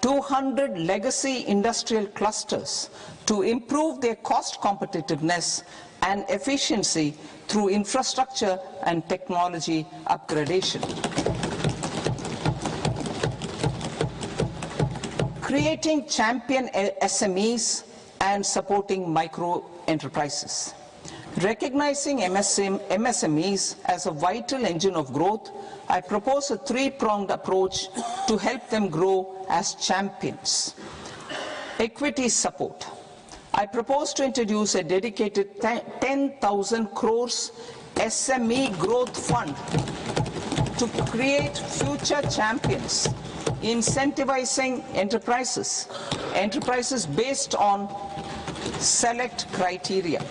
200 legacy industrial clusters to improve their cost competitiveness and efficiency through infrastructure and technology upgradation. Creating champion SMEs and supporting micro enterprises. Recognizing MSMEs as a vital engine of growth, I propose a three-pronged approach to help them grow as champions. Equity support. I propose to introduce a dedicated 10,000 crores SME growth fund to create future champions, incentivizing enterprises based on select criteria.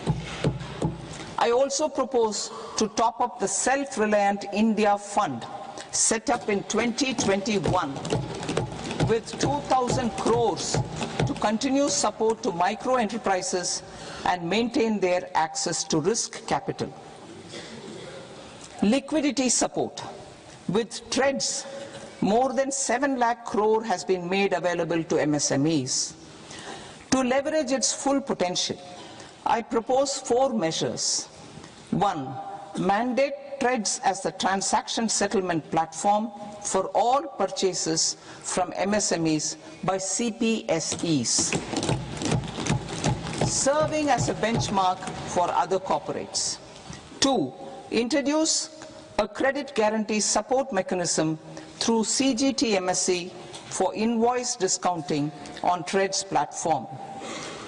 I also propose to top up the Self-Reliant India Fund set up in 2021 with 2,000 crores to continue support to micro enterprises and maintain their access to risk capital. Liquidity support. With TREDS, more than 7 lakh crore has been made available to MSMEs. To leverage its full potential, I propose 4 measures. 1. Mandate TREDS as the transaction settlement platform for all purchases from MSMEs by CPSEs, serving as a benchmark for other corporates. 2. Introduce a credit guarantee support mechanism through CGTMSE for invoice discounting on TREDS platform.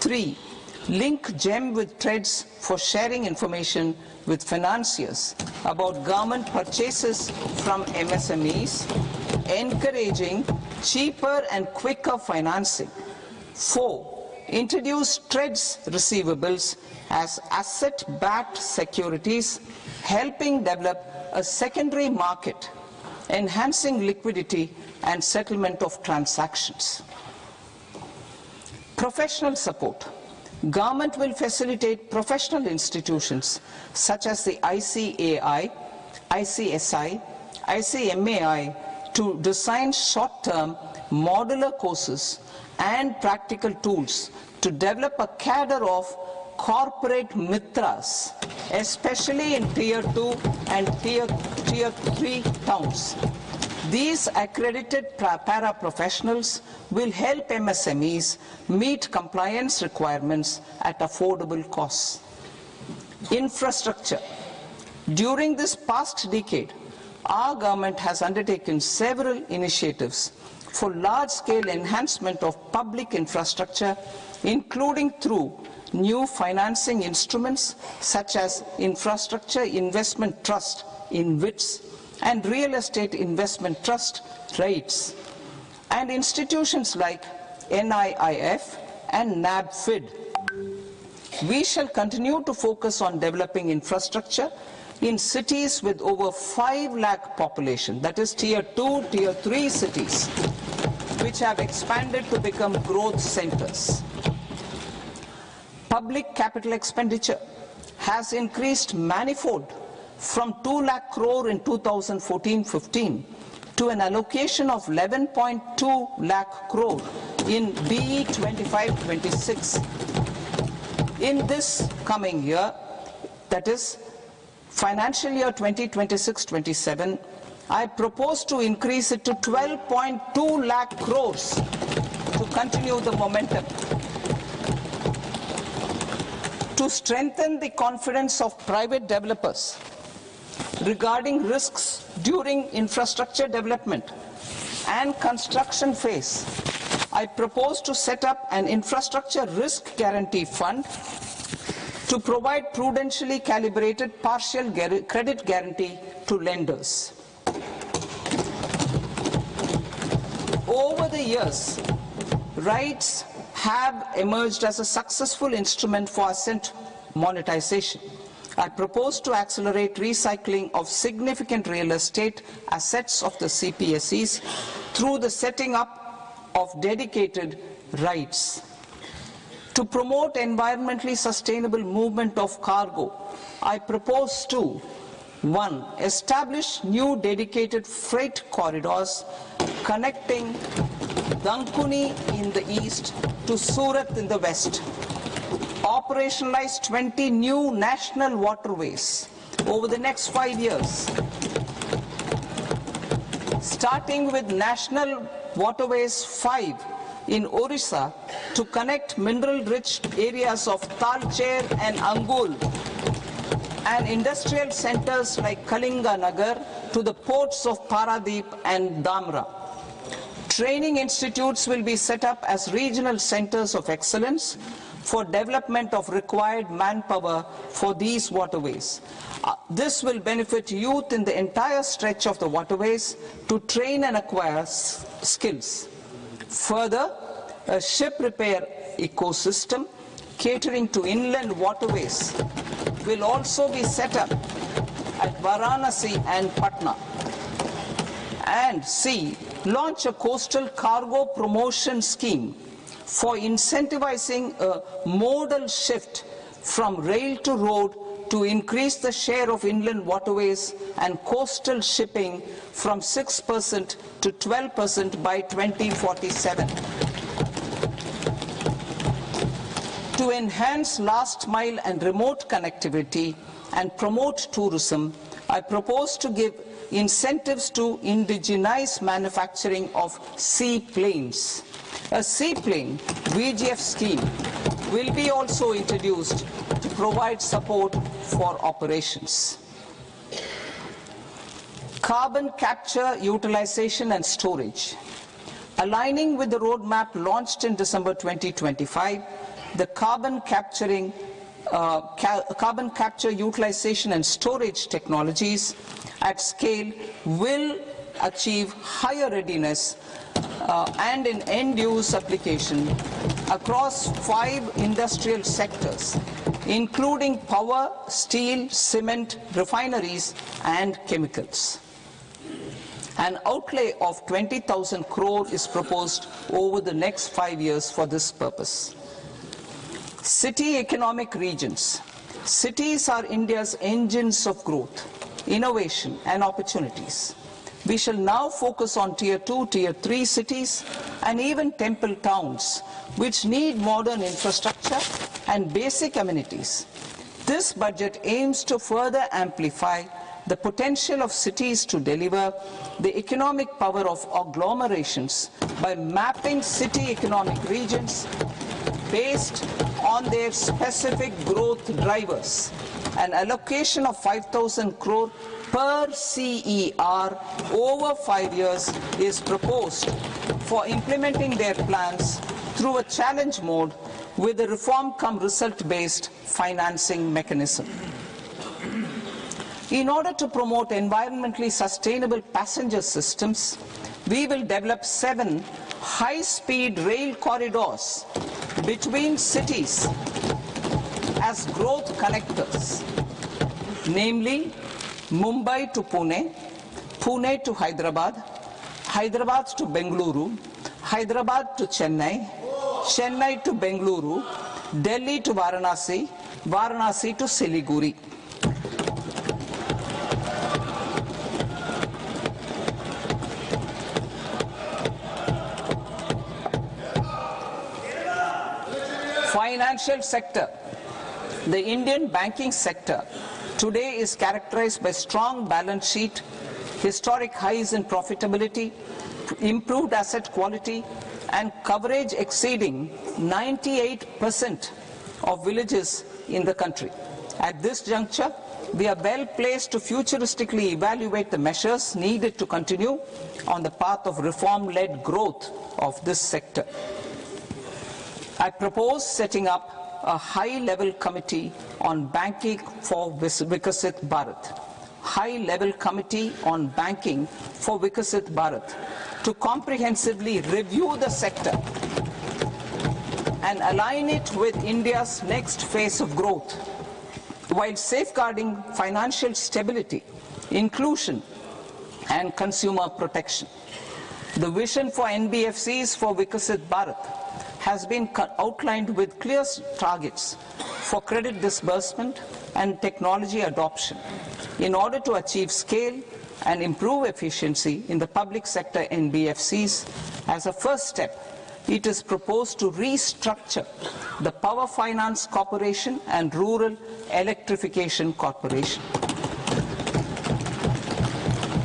3. Link GEM with TREDS for sharing information with financiers about government purchases from MSMEs, encouraging cheaper and quicker financing. 4. Introduce TREDS receivables as asset-backed securities, helping develop a secondary market, enhancing liquidity and settlement of transactions. Professional support. Government will facilitate professional institutions such as the ICAI, ICSI, ICMAI to design short-term modular courses and practical tools to develop a cadre of corporate mitras, especially in Tier 2 and Tier 3 towns. These accredited para-professionals will help MSMEs meet compliance requirements at affordable costs. Infrastructure. During this past decade, our government has undertaken several initiatives for large-scale enhancement of public infrastructure, including through new financing instruments such as Infrastructure Investment Trust (InvITs) and Real Estate Investment Trust (REITs), and institutions like NIIF and NABFID. We shall continue to focus on developing infrastructure in cities with over 5 lakh population, that is Tier 2, Tier 3 cities, which have expanded to become growth centers. Public capital expenditure has increased manifold from 2 lakh crore in 2014-15 to an allocation of 11.2 lakh crore in BE 25-26. In this coming year, that is financial year 2026-27, I propose to increase it to 12.2 lakh crores to continue the momentum. To strengthen the confidence of private developers regarding risks during infrastructure development and construction phase, I propose to set up an infrastructure risk guarantee fund to provide prudentially calibrated partial credit guarantee to lenders. Over the years, REITs have emerged as a successful instrument for asset monetization. I propose to accelerate recycling of significant real estate assets of the CPSEs through the setting up of dedicated REITs. To promote environmentally sustainable movement of cargo, I propose to 1. Establish new dedicated freight corridors connecting Dankuni in the east to Surat in the west. Operationalize 20 new national waterways over the next 5 years. Starting with National Waterways 5 in Orissa to connect mineral-rich areas of Talcher and Angul and industrial centers like Kalinga Nagar to the ports of Paradip and Dhamra. Training institutes will be set up as regional centers of excellence for development of required manpower for these waterways. This will benefit youth in the entire stretch of the waterways to train and acquire skills. Further, a ship repair ecosystem catering to inland waterways will also be set up at Varanasi and Patna. And C, launch a coastal cargo promotion scheme for incentivizing a modal shift from rail to road to increase the share of inland waterways and coastal shipping from 6% to 12% by 2047. To enhance last mile and remote connectivity and promote tourism, I propose to give incentives to indigenize manufacturing of seaplanes. A seaplane VGF scheme will be also introduced to provide support for operations. Carbon capture, utilization and storage. Aligning with the roadmap launched in December 2025, the carbon capture, utilization and storage technologies at scale will achieve higher readiness and in end-use application across 5 industrial sectors, including power, steel, cement, refineries, and chemicals. An outlay of 20,000 crore is proposed over the next 5 years for this purpose. City economic regions. Cities are India's engines of growth, innovation, and opportunities. We shall now focus on Tier 2, Tier 3 cities, and even temple towns, which need modern infrastructure and basic amenities. This budget aims to further amplify the potential of cities to deliver the economic power of agglomerations by mapping city economic regions based on their specific growth drivers. An allocation of 5,000 crore per CER over 5 years is proposed for implementing their plans through a challenge mode with a reform-cum-result-based financing mechanism. In order to promote environmentally sustainable passenger systems, we will develop 7 high-speed rail corridors between cities as growth connectors, namely Mumbai to Pune, Pune to Hyderabad, Hyderabad to Bengaluru, Hyderabad to Chennai, Chennai to Bengaluru, Delhi to Varanasi, Varanasi to Siliguri. Financial sector. The Indian banking sector today is characterized by strong balance sheet, historic highs in profitability, improved asset quality, and coverage exceeding 98% of villages in the country. At this juncture, we are well placed to futuristically evaluate the measures needed to continue on the path of reform-led growth of this sector. I propose setting up a high-level committee on banking for Vikasit Bharat. High-level committee on banking for Vikasit Bharat to comprehensively review the sector and align it with India's next phase of growth, while safeguarding financial stability, inclusion, and consumer protection. The vision for NBFCs for Vikasit Bharat has been outlined with clear targets for credit disbursement and technology adoption in order to achieve scale and improve efficiency in the public sector NBFCs As a first step, it is proposed to restructure the Power Finance Corporation and Rural Electrification Corporation.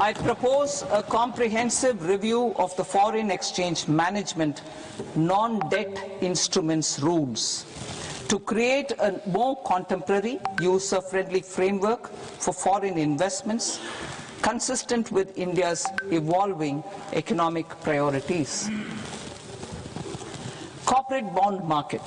I propose a comprehensive review of the foreign exchange management non-debt instruments rules to create a more contemporary, user-friendly framework for foreign investments consistent with India's evolving economic priorities. Corporate bond market.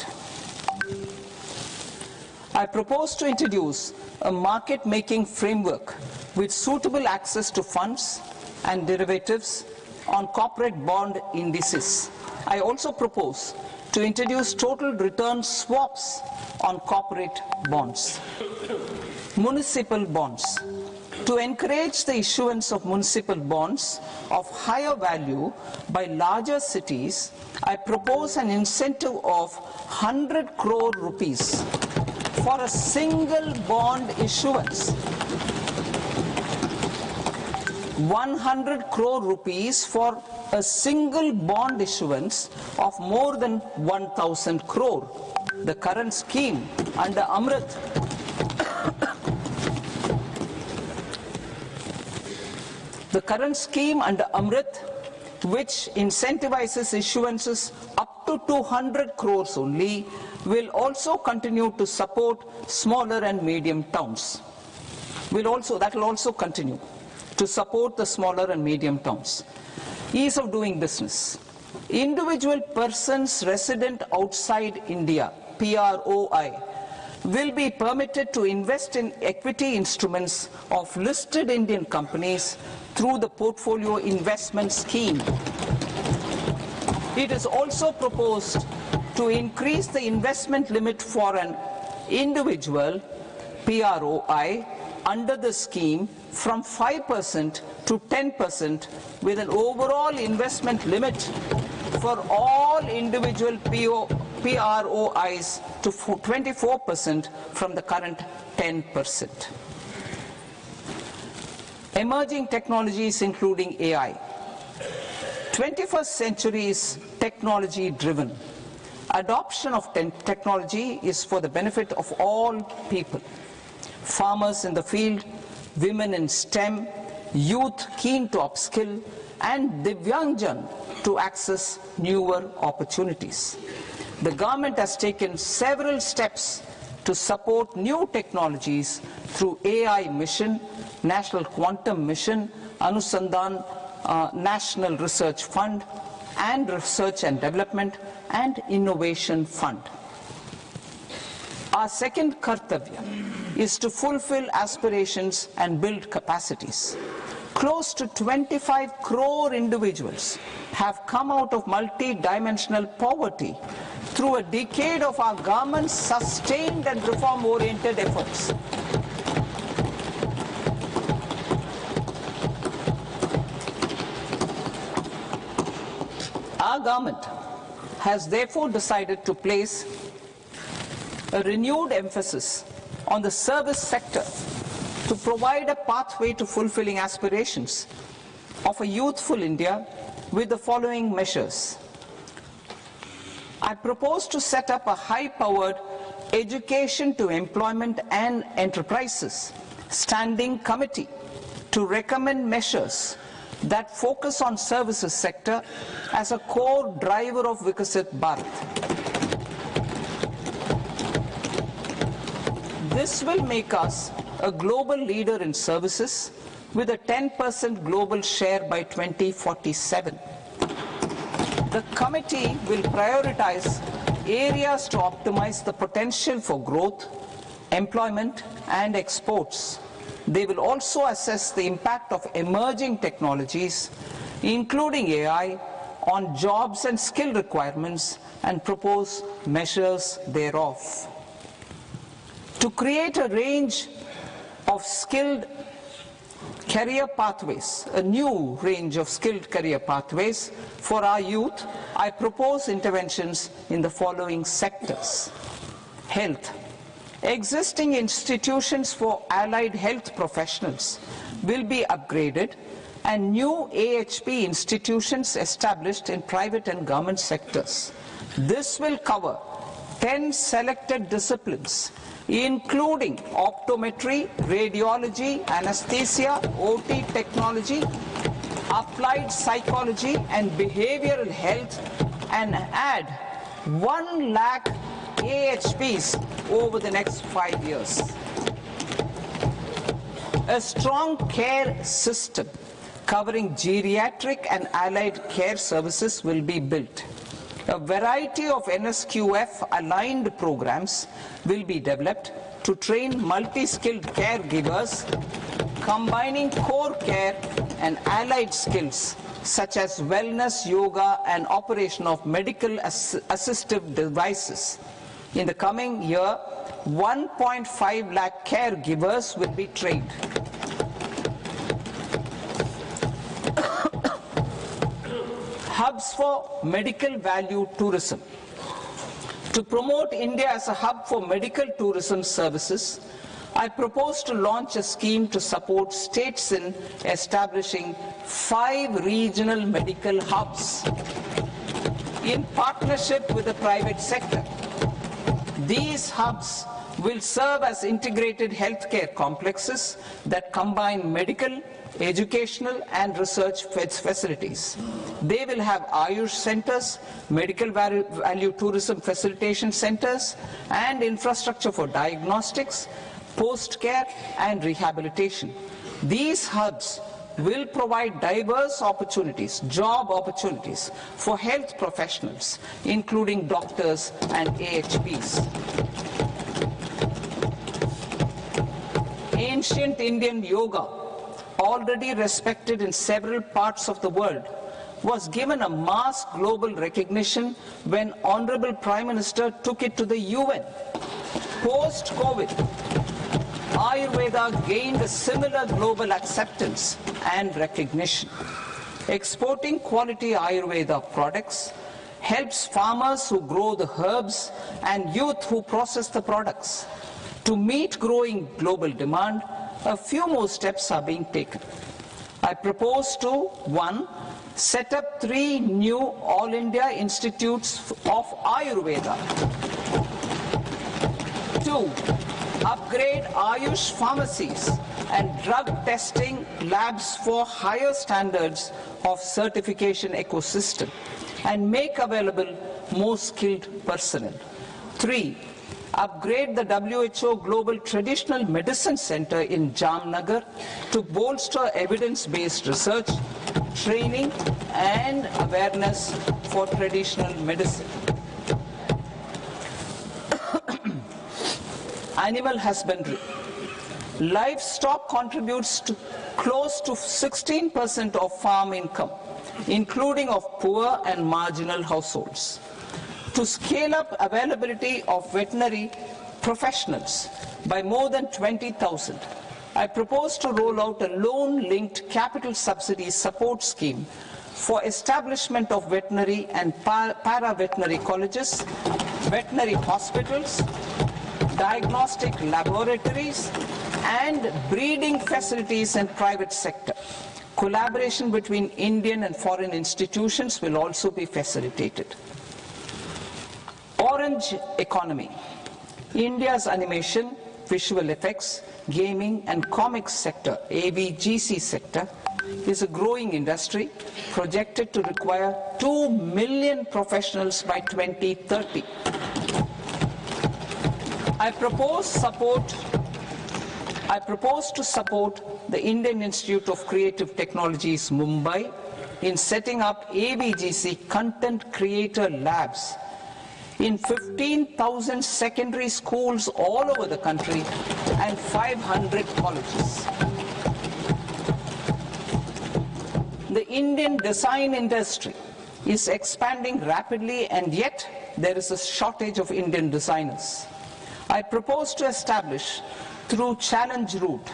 I propose to introduce a market-making framework with suitable access to funds and derivatives on corporate bond indices. I also propose to introduce total return swaps on corporate bonds. Municipal bonds. To encourage the issuance of municipal bonds of higher value by larger cities, I propose an incentive of 100 crore rupees for a single bond issuance. 100 crore rupees for a single bond issuance of more than 1,000 crore. The current scheme under Amrit which incentivizes issuances up to 200 crores only, will also continue to support smaller and medium towns. That will also continue to support the smaller and medium towns. Ease of doing business. Individual persons resident outside India, PROI, will be permitted to invest in equity instruments of listed Indian companies through the Portfolio Investment Scheme. It is also proposed to increase the investment limit for an individual PROI under the scheme from 5% to 10%, with an overall investment limit for all individual PROIs to 24% from the current 10%. Emerging technologies including AI. 21st century is technology driven. Adoption of technology is for the benefit of all people. Farmers in the field, women in STEM, youth keen to upskill, and Divyangjan to access newer opportunities. The government has taken several steps to support new technologies through AI Mission, National Quantum Mission, Anusandhan National Research Fund, and Research and Development and Innovation Fund. Our second kartavya is to fulfill aspirations and build capacities. Close to 25 crore individuals have come out of multi-dimensional poverty through a decade of our government's sustained and reform-oriented efforts. Our government has therefore decided to place a renewed emphasis on the service sector to provide a pathway to fulfilling aspirations of a youthful India with the following measures. I propose to set up a high-powered education to employment and enterprises standing committee to recommend measures that focus on services sector as a core driver of Vikasit Bharat. This will make us a global leader in services with a 10% global share by 2047. The committee will prioritize areas to optimize the potential for growth, employment, and exports. They will also assess the impact of emerging technologies, including AI, on jobs and skill requirements and propose measures thereof. To create a range of skilled career pathways, a new range of skilled career pathways for our youth, I propose interventions in the following sectors. Health. Existing institutions for allied health professionals will be upgraded and new AHP institutions established in private and government sectors. This will cover 10 selected disciplines, including optometry, radiology, anesthesia, OT technology, applied psychology and behavioral health, and add 1 lakh AHPs over the next 5 years. A strong care system covering geriatric and allied care services will be built. A variety of NSQF-aligned programs will be developed to train multi-skilled caregivers, combining core care and allied skills such as wellness, yoga, and operation of medical assistive devices. In the coming year, 1.5 lakh caregivers will be trained. Hubs for medical value tourism. To promote India as a hub for medical tourism services, I propose to launch a scheme to support states in establishing 5 regional medical hubs in partnership with the private sector. These hubs will serve as integrated healthcare complexes that combine medical, educational and research facilities. They will have Ayush centers, medical value tourism facilitation centers, and infrastructure for diagnostics, post-care and rehabilitation. These hubs will provide diverse opportunities, job opportunities for health professionals, including doctors and AHPs. Ancient Indian yoga, already respected in several parts of the world, was given a mass global recognition when Honorable Prime Minister took it to the UN. Post-COVID, Ayurveda gained a similar global acceptance and recognition. Exporting quality Ayurveda products helps farmers who grow the herbs and youth who process the products. To meet growing global demand, a few more steps are being taken. I propose to 1. Set up 3 new All India Institutes of Ayurveda. 2. Upgrade Ayush pharmacies and drug testing labs for higher standards of certification ecosystem and make available more skilled personnel. 3. Upgrade the WHO Global Traditional Medicine Center in Jamnagar to bolster evidence-based research, training and awareness for traditional medicine. Animal husbandry. Livestock contributes to close to 16% of farm income, including of poor and marginal households. To scale up availability of veterinary professionals by more than 20,000, I propose to roll out a loan-linked capital subsidy support scheme for establishment of veterinary and para-veterinary colleges, veterinary hospitals, diagnostic laboratories, and breeding facilities in private sector. Collaboration between Indian and foreign institutions will also be facilitated. Orange economy. India's animation, visual effects, gaming and comics sector, AVGC sector, is a growing industry projected to require 2 million professionals by 2030. I propose to support the Indian Institute of Creative Technologies, Mumbai, in setting up AVGC content creator labs in 15,000 secondary schools all over the country and 500 colleges. The Indian design industry is expanding rapidly, and yet there is a shortage of Indian designers. I propose to establish, through Challenge Route,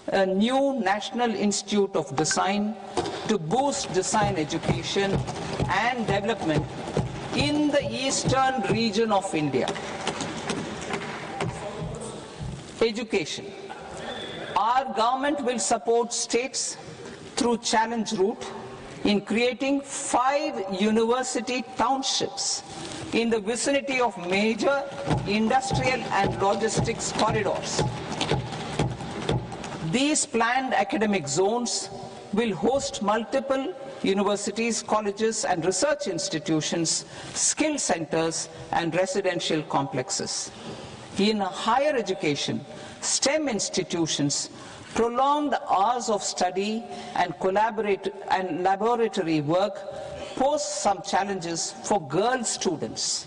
a new National Institute of Design to boost design education and development in the eastern region of India. Education. Our government will support states through challenge route in creating 5 university townships in the vicinity of major industrial and logistics corridors. These planned academic zones will host multiple universities, colleges and research institutions, skill centers and residential complexes. In higher education, STEM institutions prolonged hours of study and laboratory work pose some challenges for girl students.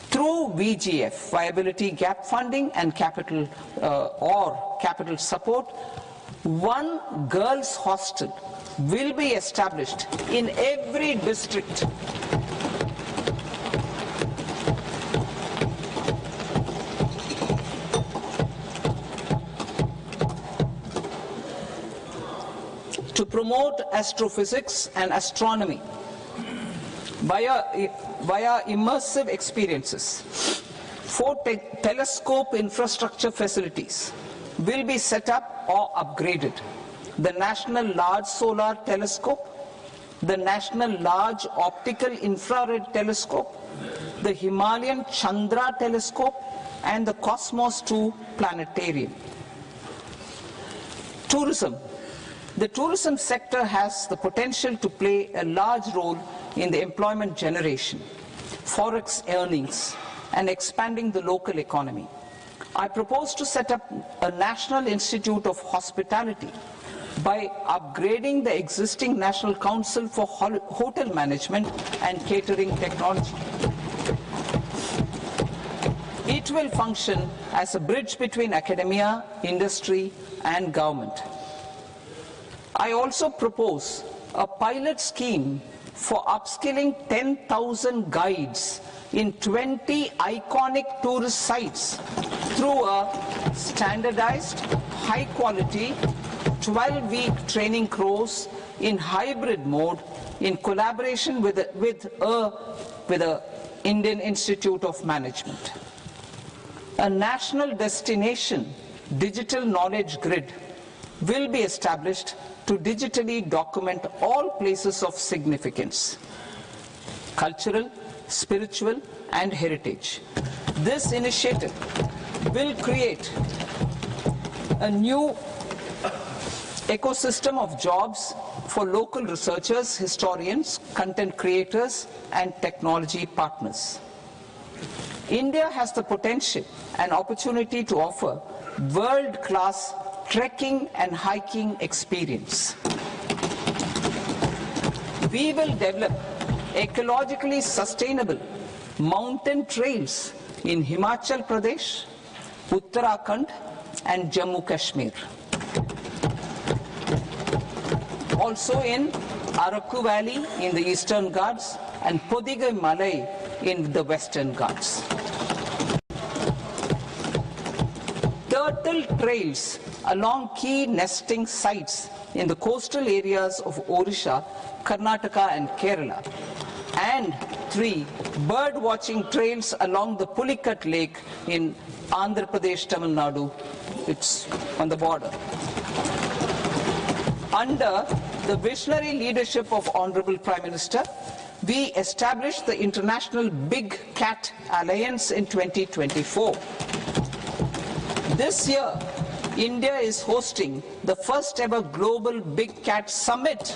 Through VGF, Viability Gap Funding and capital support, one girls' hostel will be established in every district. To promote astrophysics and astronomy via immersive experiences. 4 telescope infrastructure facilities will be set up or upgraded. The National Large Solar Telescope, the National Large Optical Infrared Telescope, the Himalayan Chandra Telescope, and the Cosmos 2 Planetarium. Tourism. The tourism sector has the potential to play a large role in the employment generation, forex earnings, and expanding the local economy. I propose to set up a National Institute of Hospitality by upgrading the existing National Council for Hotel Management and Catering Technology. It will function as a bridge between academia, industry, and government. I also propose a pilot scheme for upskilling 10,000 guides in 20 iconic tourist sites through a standardized, high-quality, 12-week training course in hybrid mode in collaboration with the Indian Institute of Management. A national destination digital knowledge grid will be established to digitally document all places of significance, cultural, spiritual, and heritage. This initiative will create a new ecosystem of jobs for local researchers, historians, content creators, and technology partners. India has the potential and opportunity to offer world-class trekking and hiking experience. We will develop ecologically sustainable mountain trails in Himachal Pradesh, Uttarakhand, and Jammu Kashmir. Also in Araku Valley in the Eastern Ghats and Podigai Malai in the Western Ghats. Turtle trails along key nesting sites in the coastal areas of Odisha, Karnataka, and Kerala. And 3 bird watching trails along the Pulikat Lake in Andhra Pradesh, Tamil Nadu. It's on the border. Under the visionary leadership of Honorable Prime Minister, we established the International Big Cat Alliance in 2024. This year, India is hosting the first ever Global Big Cat Summit,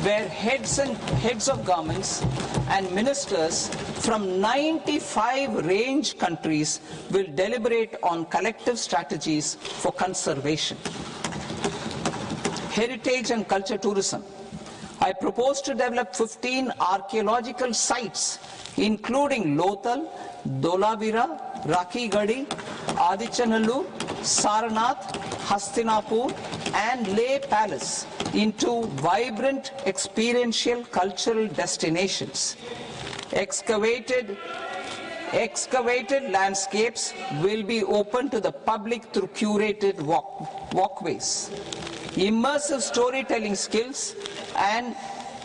where heads of governments and ministers from 95 range countries will deliberate on collective strategies for conservation. Heritage and culture tourism. I propose to develop 15 archaeological sites, including Lothal, Dolavira, Rakhi Gadi, Adichanallur, Saranath, Hastinapur, and Leh Palace into vibrant experiential cultural destinations. Excavated landscapes will be open to the public through curated walkways. Immersive storytelling skills and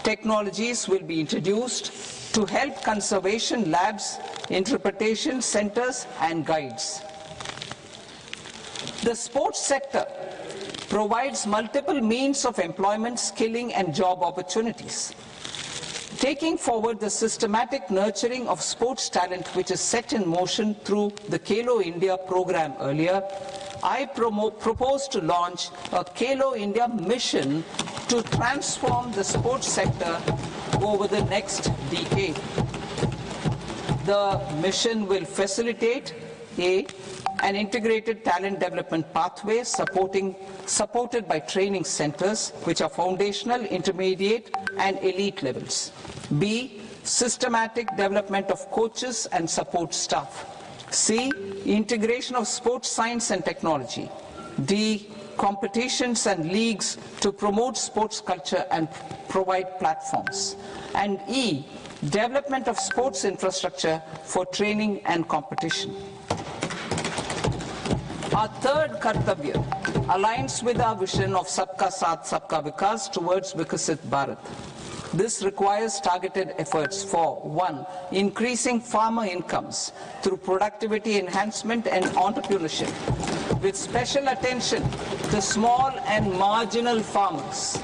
technologies will be introduced to help conservation labs, interpretation centers, and guides. The sports sector provides multiple means of employment, skilling and job opportunities. Taking forward the systematic nurturing of sports talent which is set in motion through the Khelo India program earlier, I propose to launch a Khelo India mission to transform the sports sector over the next decade. The mission will facilitate an integrated talent development pathway supported by training centers which are foundational, intermediate and elite levels. B, systematic development of coaches and support staff. C, integration of sports science and technology. D, competitions and leagues to promote sports culture and provide platforms. And E, development of sports infrastructure for training and competition. Our third Kartavya aligns with our vision of Sabka Saath, Sabka Vikas towards Vikasit Bharat. This requires targeted efforts for 1. Increasing farmer incomes through productivity enhancement and entrepreneurship, with special attention to small and marginal farmers.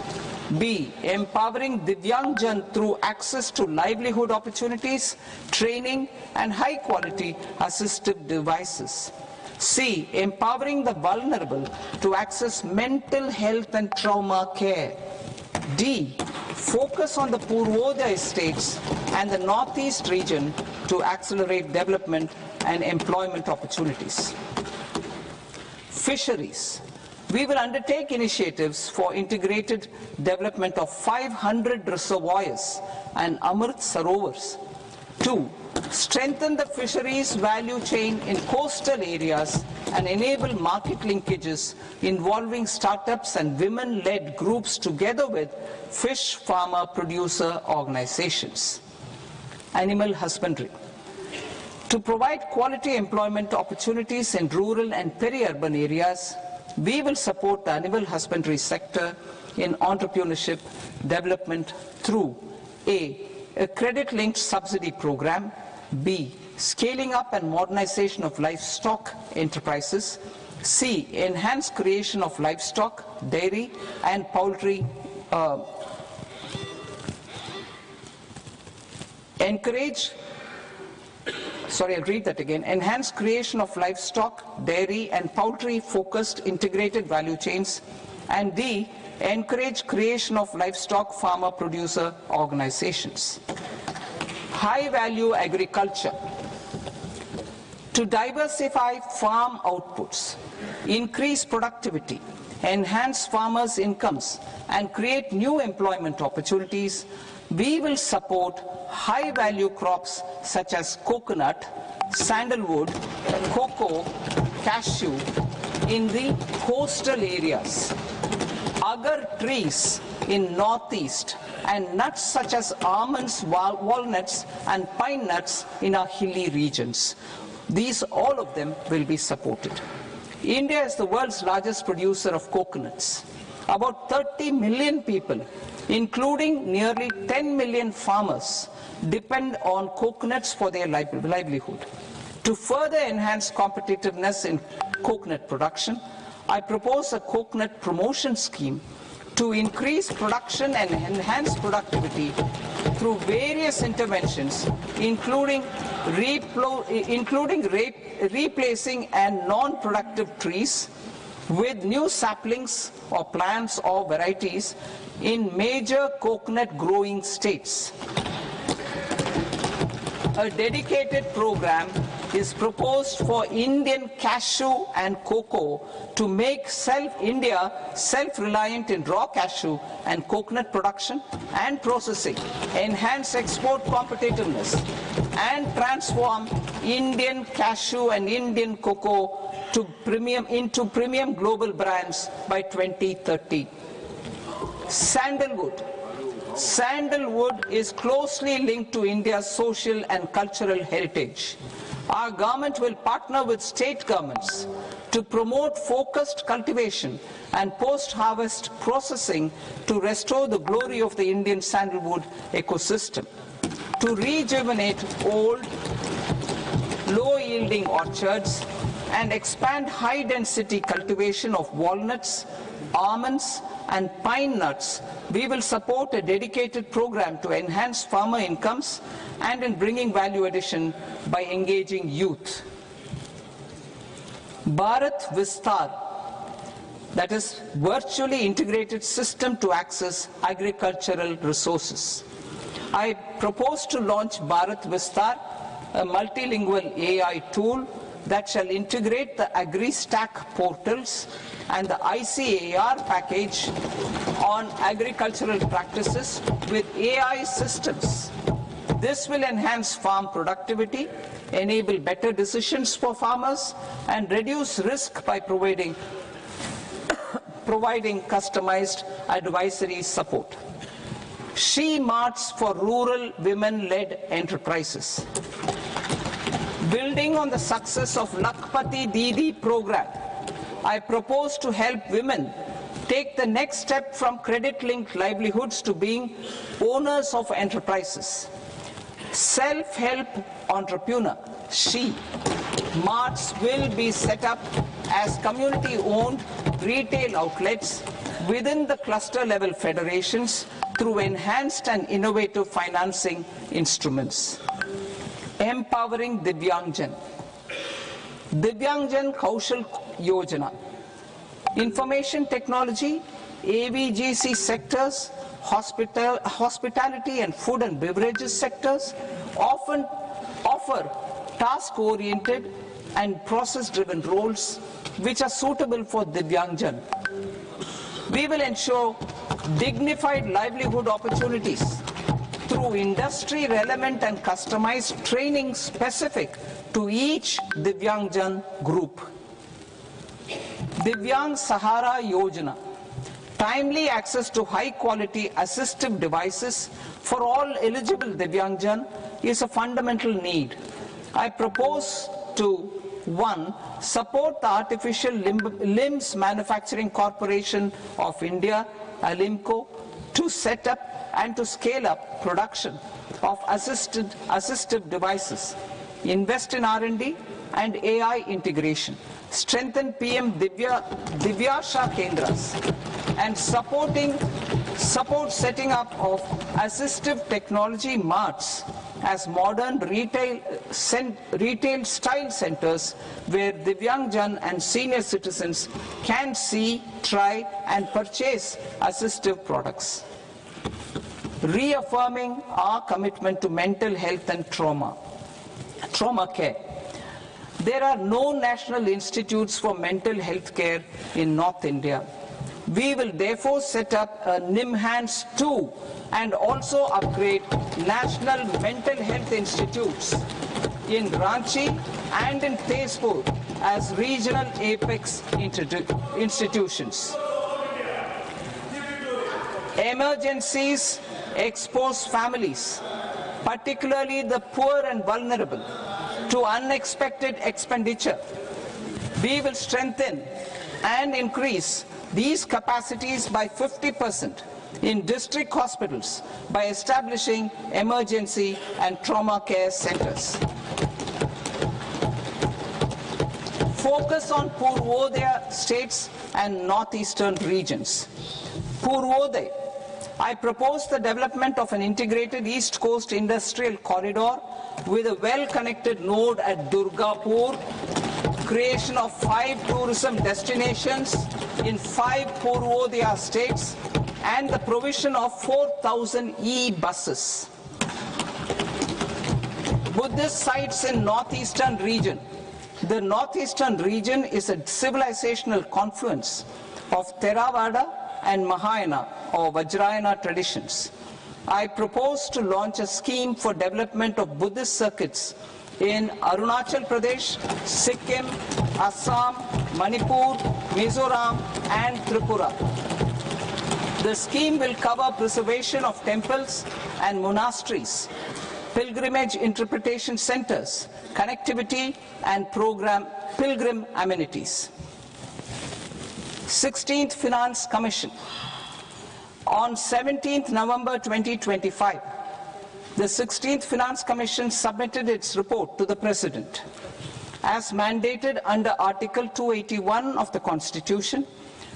B. Empowering Divyangjan through access to livelihood opportunities, training and high-quality assistive devices. C. Empowering the vulnerable to access mental health and trauma care. D. Focus on the Purvodaya states and the Northeast region to accelerate development and employment opportunities. Fisheries. We will undertake initiatives for integrated development of 500 reservoirs and Amrit Sarovars. 2. Strengthen the fisheries value chain in coastal areas and enable market linkages involving startups and women-led groups together with fish farmer producer organizations. Animal husbandry. To provide quality employment opportunities in rural and peri-urban areas, we will support the animal husbandry sector in entrepreneurship development through A credit-linked subsidy program, B, scaling up and modernization of livestock enterprises, C, enhanced creation of livestock, dairy and poultry, enhanced creation of livestock, dairy and poultry focused integrated value chains, and D, encourage creation of livestock farmer producer organizations. High value agriculture. To diversify farm outputs, increase productivity, enhance farmers' incomes and create new employment opportunities, we will support high value crops such as coconut, sandalwood, cocoa, cashew in the coastal areas, agar trees in northeast, and nuts such as almonds, walnuts and pine nuts in our hilly regions. These, all of them, will be supported. India is the world's largest producer of coconuts. About 30 million people, including nearly 10 million farmers, depend on coconuts for their livelihood. To further enhance competitiveness in coconut production, I propose a coconut promotion scheme to increase production and enhance productivity through various interventions, including replacing and non-productive trees with new saplings or plants or varieties in major coconut growing states. A dedicated program is proposed for Indian cashew and cocoa to make India self-reliant in raw cashew and coconut production and processing, enhance export competitiveness, and transform Indian cashew and Indian cocoa into premium global brands by 2030. Sandalwood. Sandalwood is closely linked to India's social and cultural heritage. Our government will partner with state governments to promote focused cultivation and post-harvest processing to restore the glory of the Indian sandalwood ecosystem, to rejuvenate old, low-yielding orchards and expand high-density cultivation of walnuts, almonds, and pine nuts, we will support a dedicated program to enhance farmer incomes and in bringing value addition by engaging youth. Bharat Vistar, that is virtually integrated system to access agricultural resources. I propose to launch Bharat Vistar, a multilingual AI tool that shall integrate the AgriStack portals and the ICAR package on agricultural practices with AI systems. This will enhance farm productivity, enable better decisions for farmers, and reduce risk by providing customized advisory support. She Marts for rural women-led enterprises. Building on the success of Lakpati Didi program, I propose to help women take the next step from credit-linked livelihoods to being owners of enterprises. Self-help entrepreneur, She Marts will be set up as community-owned retail outlets within the cluster-level federations through enhanced and innovative financing instruments. Empowering Divyangjan. Divyangjan Kaushal Yojana. Information technology, AVGC sectors, hospitality and food and beverages sectors often offer task-oriented and process-driven roles which are suitable for Divyangjan. We will ensure dignified livelihood opportunities through industry-relevant and customized training specific to each Divyangjan group. Divyang Sahara Yojana. Timely access to high-quality assistive devices for all eligible Divyangjan is a fundamental need. I propose to 1. Support the Artificial Limbs Manufacturing Corporation of India, ALIMCO, to set up and to scale up production of assistive devices, invest in R&D and AI integration, strengthen PM Divyasha Kendras, and support setting up of assistive technology marts as modern retail style centers where Divyangjan and senior citizens can see, try and purchase assistive products. Reaffirming our commitment to mental health and trauma care. There are no national institutes for mental health care in North India. We will therefore set up a NIMHANS 2 and also upgrade national mental health institutes in Ranchi and in Tezpur as regional apex institutions. Emergencies expose families, particularly the poor and vulnerable, to unexpected expenditure. We will strengthen and increase these capacities by 50% in district hospitals by establishing emergency and trauma care centers. Focus on Purvodaya states and northeastern regions. Purvodaya. I propose the development of an integrated East Coast industrial corridor with a well-connected node at Durgapur, creation of 5 tourism destinations in 5 Purvodaya states, and the provision of 4,000 e-buses. Buddhist sites in northeastern region. The northeastern region is a civilizational confluence of Theravada and Mahayana or Vajrayana traditions. I propose to launch a scheme for development of Buddhist circuits in Arunachal Pradesh, Sikkim, Assam, Manipur, Mizoram and Tripura. The scheme will cover preservation of temples and monasteries, pilgrimage interpretation centers, connectivity and pilgrim amenities. 16th Finance Commission. On 17th November 2025, the 16th Finance Commission submitted its report to the President. As mandated under Article 281 of the Constitution,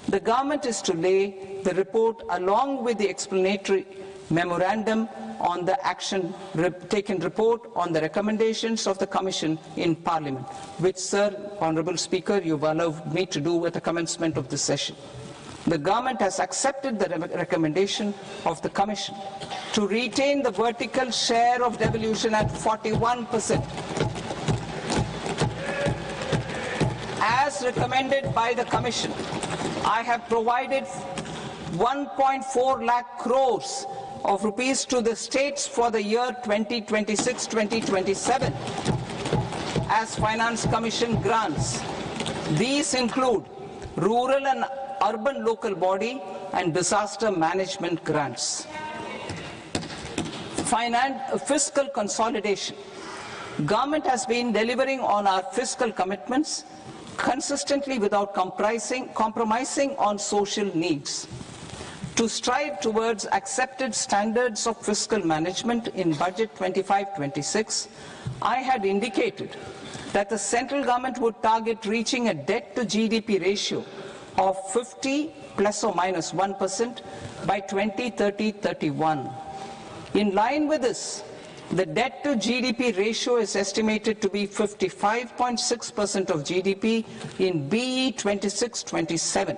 The government is to lay the report along with the explanatory memorandum on the action taken report on the recommendations of the Commission in Parliament, which, Sir, Honourable Speaker, you've allowed me to do at the commencement of this session. The government has accepted the recommendation of the Commission to retain the vertical share of devolution at 41%. As recommended by the Commission, I have provided 1.4 lakh crores of rupees to the states for the year 2026-2027 as Finance Commission grants. These include rural and urban local body and disaster management grants. Fiscal consolidation. Government has been delivering on our fiscal commitments consistently without compromising on social needs. To strive towards accepted standards of fiscal management in Budget 25-26, I had indicated that the central government would target reaching a debt to GDP ratio of 50 plus or minus 1% by 2030-31. In line with this, the debt to GDP ratio is estimated to be 55.6% of GDP in BE 26-27,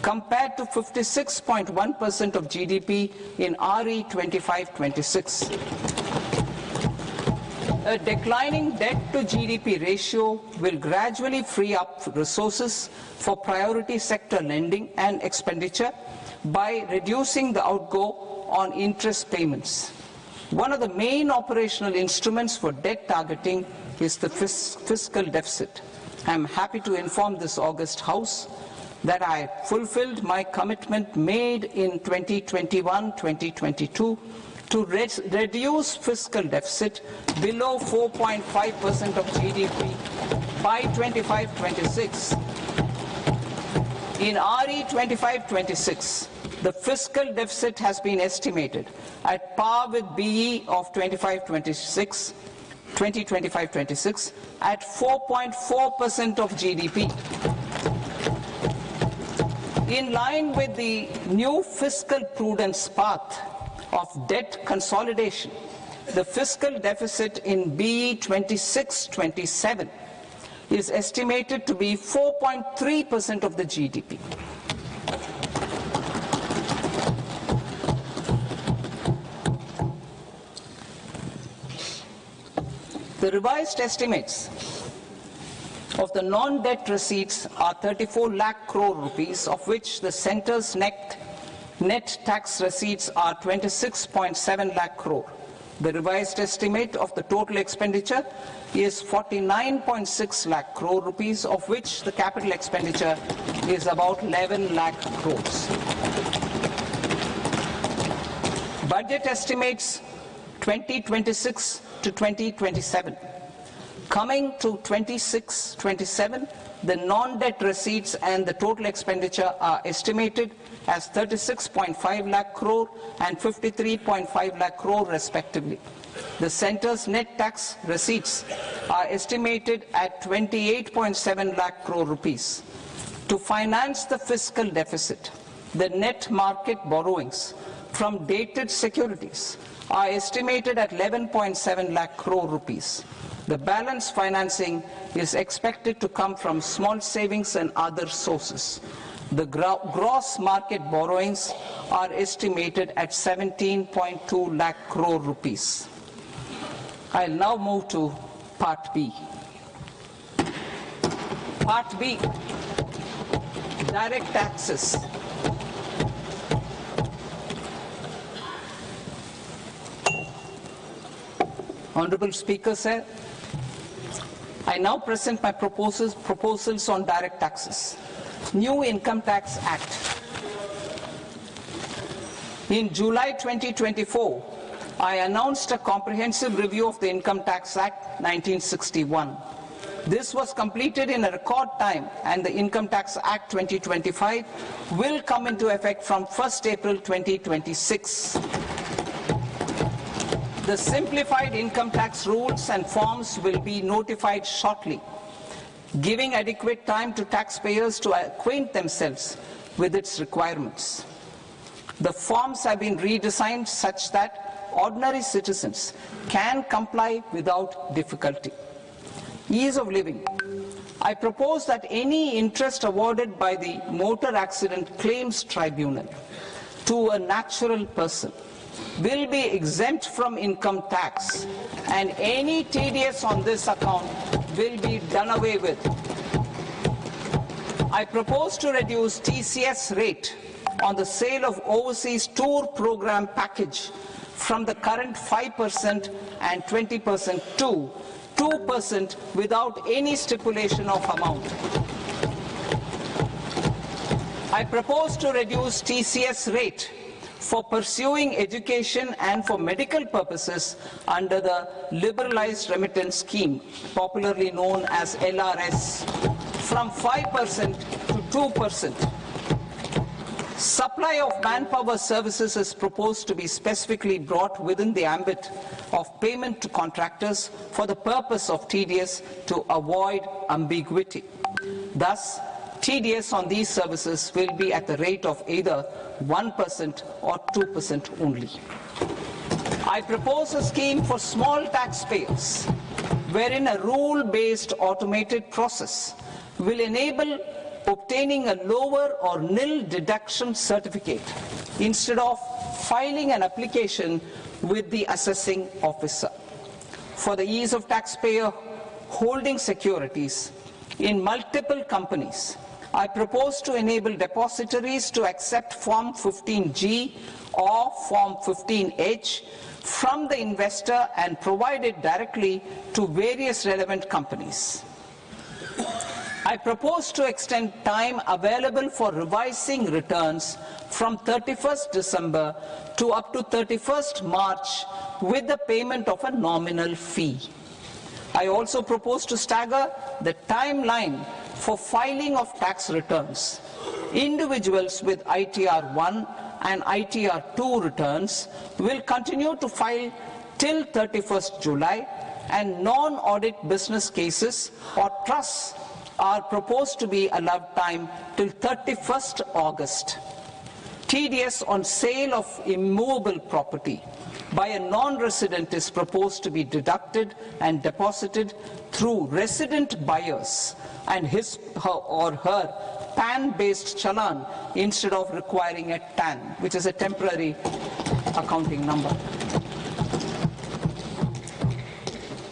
compared to 56.1% of GDP in RE 25-26. A declining debt to GDP ratio will gradually free up resources for priority sector lending and expenditure by reducing the outgo on interest payments. One of the main operational instruments for debt targeting is the fiscal deficit. I am happy to inform this august House that I fulfilled my commitment made in 2021-2022 to reduce fiscal deficit below 4.5% of GDP by 25-26. In RE 25-26, the fiscal deficit has been estimated at par with BE of 2025-26 at 4.4% of GDP. In line with the new fiscal prudence path of debt consolidation, the fiscal deficit in BE 26-27 is estimated to be 4.3% of the GDP. The revised estimates of the non-debt receipts are 34 lakh crore rupees, of which the centre's net tax receipts are 26.7 lakh crore. The revised estimate of the total expenditure is 49.6 lakh crore rupees, of which the capital expenditure is about 11 lakh crores. Budget estimates 2026 to 2027. Coming to 26-27, the non-debt receipts and the total expenditure are estimated as 36.5 lakh crore and 53.5 lakh crore respectively. The centre's net tax receipts are estimated at 28.7 lakh crore rupees. To finance the fiscal deficit, the net market borrowings from dated securities are estimated at 11.7 lakh crore rupees. The balance financing is expected to come from small savings and other sources. The gross market borrowings are estimated at 17.2 lakh crore rupees. I'll now move to Part B. Part B, direct taxes. Honorable Speaker, sir, I now present my proposals on direct taxes. New Income Tax Act. In July 2024, I announced a comprehensive review of the Income Tax Act 1961. This was completed in a record time, and the Income Tax Act 2025 will come into effect from 1st April 2026. The simplified income tax rules and forms will be notified shortly, giving adequate time to taxpayers to acquaint themselves with its requirements. The forms have been redesigned such that ordinary citizens can comply without difficulty. Ease of living. I propose that any interest awarded by the Motor Accident Claims Tribunal to a natural person will be exempt from income tax, and any TDS on this account will be done away with. I propose to reduce TCS rate on the sale of overseas tour program package from the current 5% and 20% to 2% without any stipulation of amount. I propose to reduce TCS rate for pursuing education and for medical purposes under the Liberalized Remittance Scheme, popularly known as LRS, from 5% to 2%. Supply of manpower services is proposed to be specifically brought within the ambit of payment to contractors for the purpose of TDS to avoid ambiguity. Thus, TDS on these services will be at the rate of either 1% or 2% only. I propose a scheme for small taxpayers, wherein a rule-based automated process will enable obtaining a lower or nil deduction certificate instead of filing an application with the assessing officer. For the ease of taxpayer holding securities in multiple companies, I propose to enable depositories to accept Form 15G or Form 15H from the investor and provide it directly to various relevant companies. I propose to extend time available for revising returns from 31st December to up to 31st March with the payment of a nominal fee. I also propose to stagger the timeline for filing of tax returns. Individuals with ITR 1 and ITR 2 returns will continue to file till 31st July, and non-audit business cases or trusts are proposed to be allowed time till 31st August. TDS on sale of immovable property by a non-resident is proposed to be deducted and deposited through resident buyers and his or her PAN-based challan instead of requiring a TAN, which is a temporary accounting number.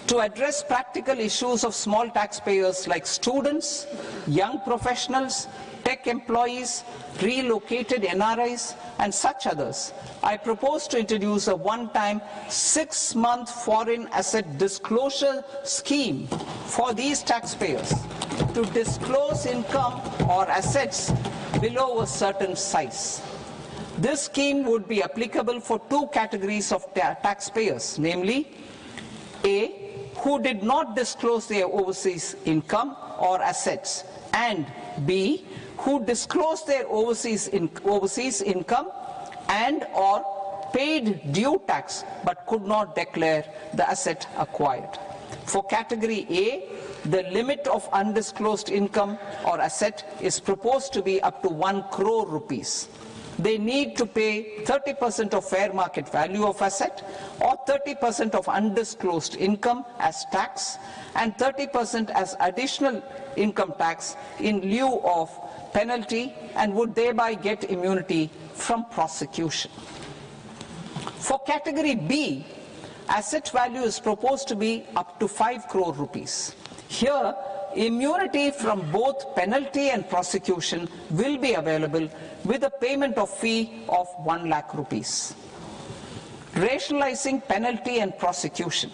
To address practical issues of small taxpayers like students, young professionals, tech employees, relocated NRIs, and such others, I propose to introduce a one-time 6-month foreign asset disclosure scheme for these taxpayers to disclose income or assets below a certain size. This scheme would be applicable for two categories of taxpayers, namely A, who did not disclose their overseas income or assets, and B, who disclosed their overseas income and or paid due tax but could not declare the asset acquired. For category A, the limit of undisclosed income or asset is proposed to be up to 1 crore rupees. They need to pay 30% of fair market value of asset or 30% of undisclosed income as tax and 30% as additional income tax in lieu of penalty, and would thereby get immunity from prosecution. For category B, asset value is proposed to be up to 5 crore rupees. Here, immunity from both penalty and prosecution will be available with a payment of fee of 1 lakh rupees. Rationalizing penalty and prosecution.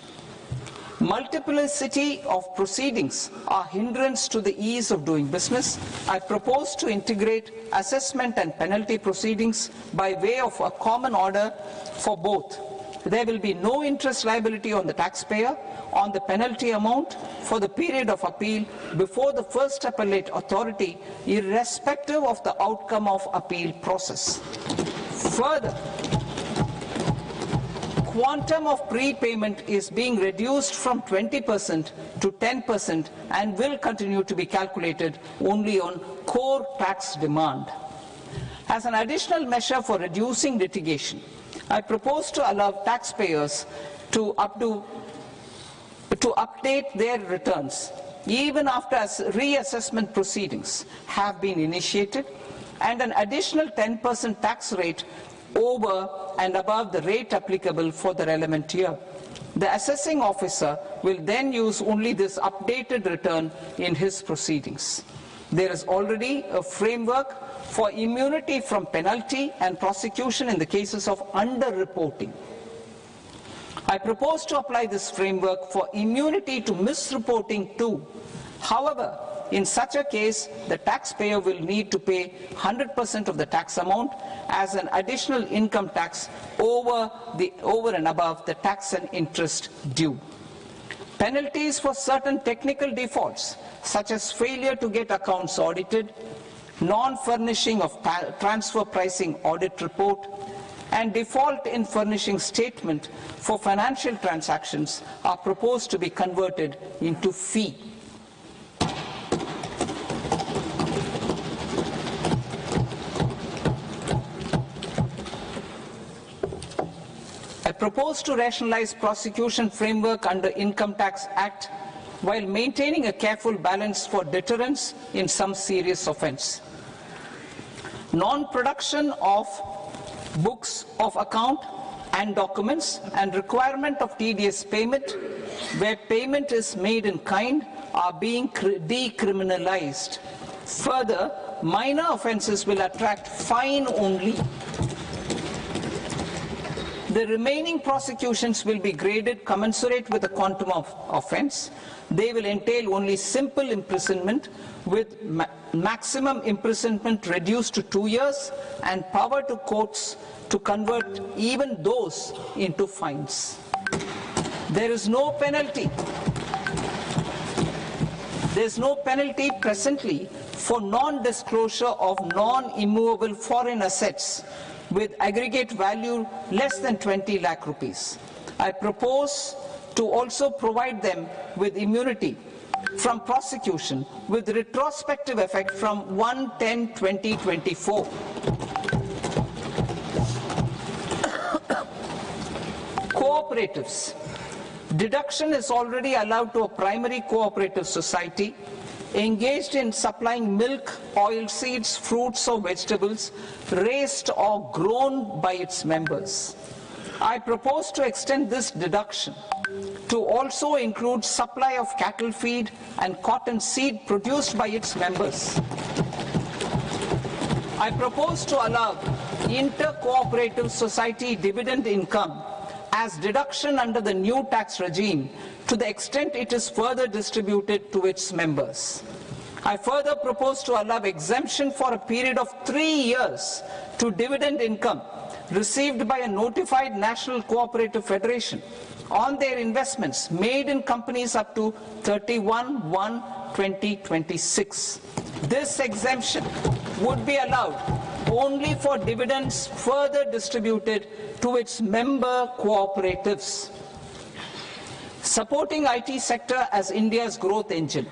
Multiplicity of proceedings are hindrance to the ease of doing business. I propose to integrate assessment and penalty proceedings by way of a common order for both. There will be no interest liability on the taxpayer on the penalty amount for the period of appeal before the first appellate authority, irrespective of the outcome of appeal process. Further, quantum of prepayment is being reduced from 20% to 10% and will continue to be calculated only on core tax demand. As an additional measure for reducing litigation, I propose to allow taxpayers to update their returns even after reassessment proceedings have been initiated, and an additional 10% tax rate over and above the rate applicable for the relevant year. The assessing officer will then use only this updated return in his proceedings. There is already a framework for immunity from penalty and prosecution in the cases of underreporting. I propose to apply this framework for immunity to misreporting too. However, in such a case, the taxpayer will need to pay 100% of the tax amount as an additional income tax over and above the tax and interest due. Penalties for certain technical defaults, such as failure to get accounts audited, non-furnishing of transfer pricing audit report, and default in furnishing statement for financial transactions, are proposed to be converted into fee. I propose to rationalize prosecution framework under Income Tax Act while maintaining a careful balance for deterrence in some serious offence. Non-production of books of account and documents and requirement of TDS payment where payment is made in kind are being decriminalized. Further, minor offences will attract fine only. The remaining prosecutions will be graded commensurate with the quantum of offence. They will entail only simple imprisonment with maximum imprisonment reduced to 2 years and power to courts to convert even those into fines. There is no penalty. There is no penalty presently for non-disclosure of non-immovable foreign assets with aggregate value less than 20 lakh rupees. I propose to also provide them with immunity from prosecution with retrospective effect from 1/10/2024. Cooperatives. Deduction is already allowed to a primary cooperative society engaged in supplying milk, oilseeds, fruits or vegetables raised or grown by its members. I propose to extend this deduction to also include supply of cattle feed and cotton seed produced by its members. I propose to allow inter-cooperative society dividend income as deduction under the new tax regime to the extent it is further distributed to its members. I further propose to allow exemption for a period of 3 years to dividend income received by a notified national cooperative federation on their investments made in companies up to 31/1/2026. This exemption would be allowed only for dividends further distributed to its member cooperatives. Supporting IT sector as India's growth engine.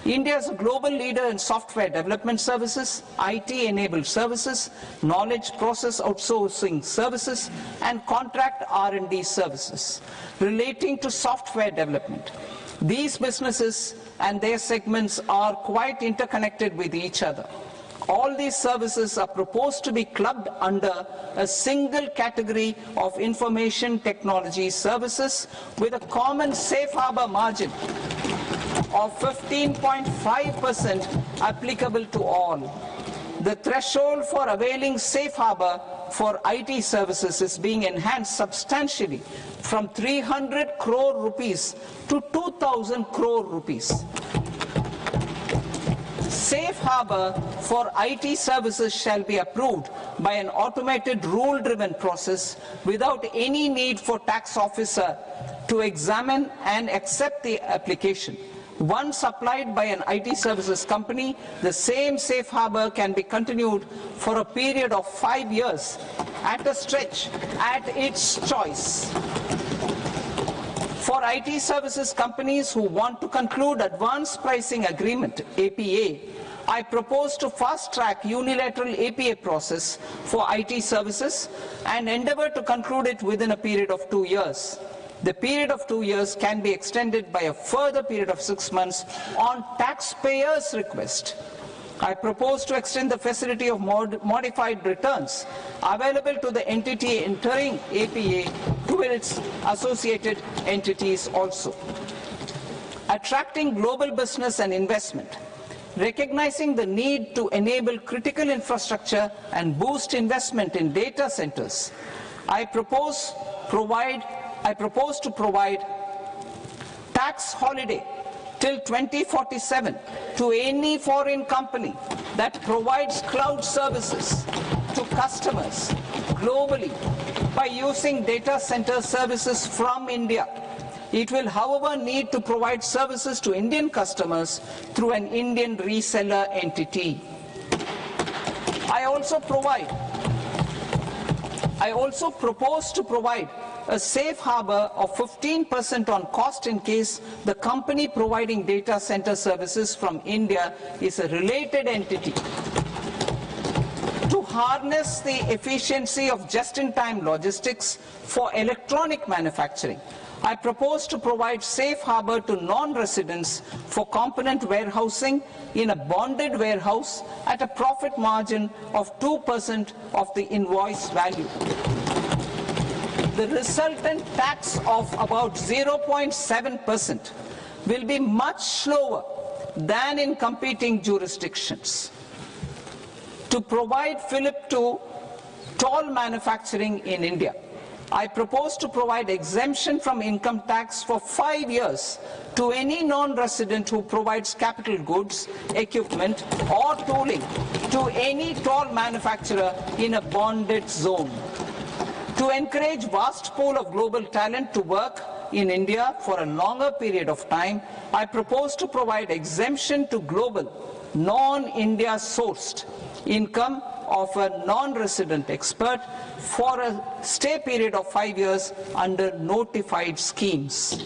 India is a global leader in software development services, IT-enabled services, knowledge process outsourcing services, and contract R&D services relating to software development. These businesses and their segments are quite interconnected with each other. All these services are proposed to be clubbed under a single category of information technology services with a common safe harbor margin of 15.5% applicable to all. The threshold for availing safe harbor for IT services is being enhanced substantially from 300 crore rupees to 2,000 crore rupees. Safe harbor for IT services shall be approved by an automated rule-driven process without any need for tax officer to examine and accept the application. Once applied by an IT services company, the same safe harbor can be continued for a period of 5 years at a stretch at its choice. For IT services companies who want to conclude advanced pricing agreement, APA, I propose to fast-track unilateral APA process for IT services and endeavor to conclude it within a period of 2 years. The period of 2 years can be extended by a further period of 6 months on taxpayers' request. I propose to extend the facility of modified returns available to the entity entering APA to its associated entities also. Attracting global business and investment. Recognizing the need to enable critical infrastructure and boost investment in data centers, I propose to provide tax holiday till 2047 to any foreign company that provides cloud services to customers globally by using data center services from India. It will, however, need to provide services to Indian customers through an Indian reseller entity. I also propose to provide a safe harbor of 15% on cost in case the company providing data center services from India is a related entity. To harness the efficiency of just-in-time logistics for electronic manufacturing, I propose to provide safe harbor to non-residents for component warehousing in a bonded warehouse at a profit margin of 2% of the invoice value. The resultant tax of about 0.7% will be much lower than in competing jurisdictions. To provide fillip to toll manufacturing in India, I propose to provide exemption from income tax for 5 years to any non-resident who provides capital goods, equipment or tooling to any toll manufacturer in a bonded zone. To encourage vast pool of global talent to work in India for a longer period of time, I propose to provide exemption to global, non-India sourced income of a non-resident expert for a stay period of 5 years under notified schemes.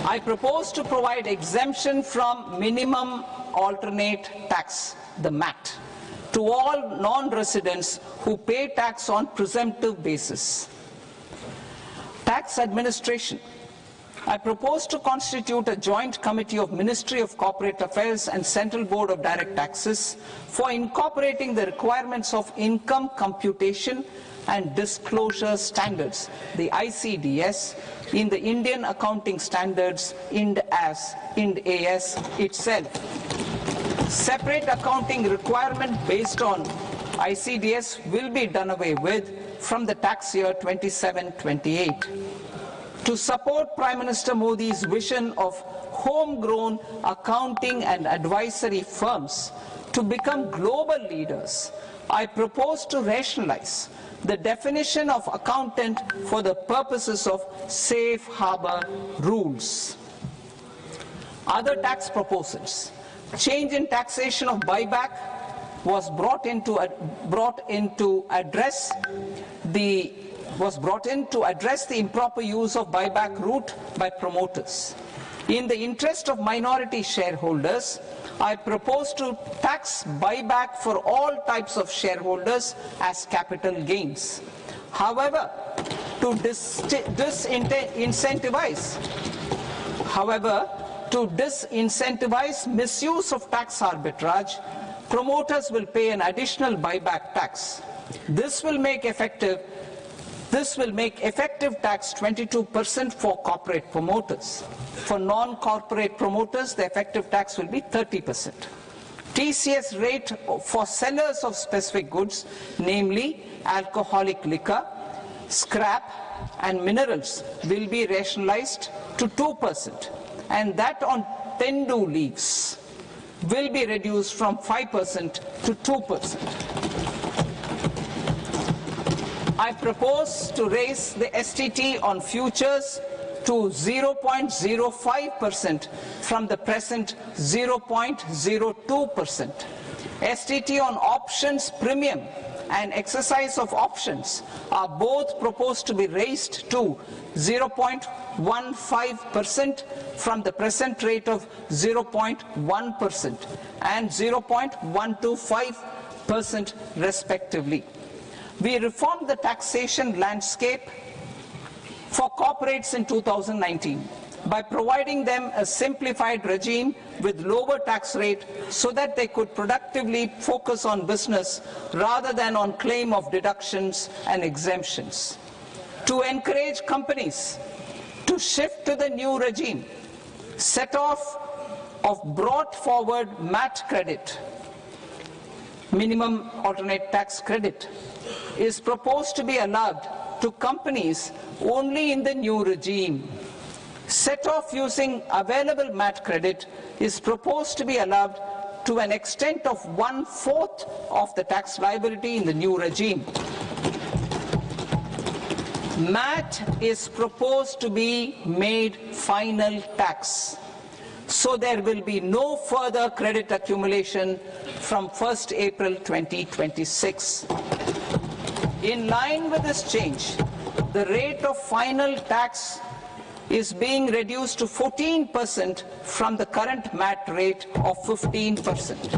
I propose to provide exemption from minimum alternate tax, the MAT, to all non-residents who pay tax on presumptive basis. Tax administration. I propose to constitute a joint committee of Ministry of Corporate Affairs and Central Board of Direct Taxes for incorporating the requirements of income computation and disclosure standards, the ICDS, in the Indian Accounting Standards, Ind AS itself. Separate accounting requirement based on ICDS will be done away with from the tax year 27-28. To support Prime Minister Modi's vision of homegrown accounting and advisory firms to become global leaders, I propose to rationalize the definition of accountant for the purposes of safe harbor rules. Other tax proposals. Change in taxation of buyback was brought in to address the improper use of buyback route by promoters. In the interest of minority shareholders, I propose to tax buyback for all types of shareholders as capital gains. However, to disincentivize misuse of tax arbitrage, promoters will pay an additional buyback tax. This will make effective tax 22% for corporate promoters. For non-corporate promoters, the effective tax will be 30%. TCS rate for sellers of specific goods, namely alcoholic liquor, scrap and minerals, will be rationalized to 2%, and that on tendu leaves will be reduced from 5% to 2%. I propose to raise the STT on futures to 0.05% from the present 0.02%. STT on options premium and exercise of options are both proposed to be raised to 0.15% from the present rate of 0.1% and 0.125% respectively. We reformed the taxation landscape for corporates in 2019 by providing them a simplified regime with lower tax rate so that they could productively focus on business rather than on claim of deductions and exemptions. To encourage companies to shift to the new regime, set-off of brought forward MAT credit, minimum alternate tax credit, is proposed to be allowed to companies only in the new regime. Set-off using available MAT credit is proposed to be allowed to an extent of 1/4 of the tax liability in the new regime. MAT is proposed to be made final tax, so there will be no further credit accumulation from 1st April 2026. In line with this change, the rate of final tax is being reduced to 14% from the current MAT rate of 15%.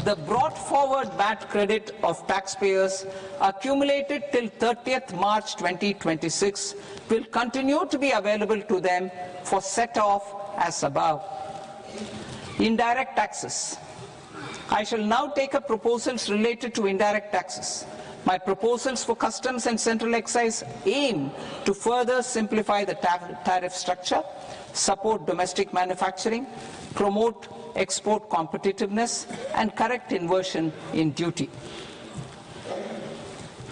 The brought forward MAT credit of taxpayers accumulated till 30th March 2026 will continue to be available to them for set-off as above. Indirect taxes. I shall now take up proposals related to indirect taxes. My proposals for customs and central excise aim to further simplify the tariff structure, support domestic manufacturing, promote export competitiveness, and correct inversion in duty.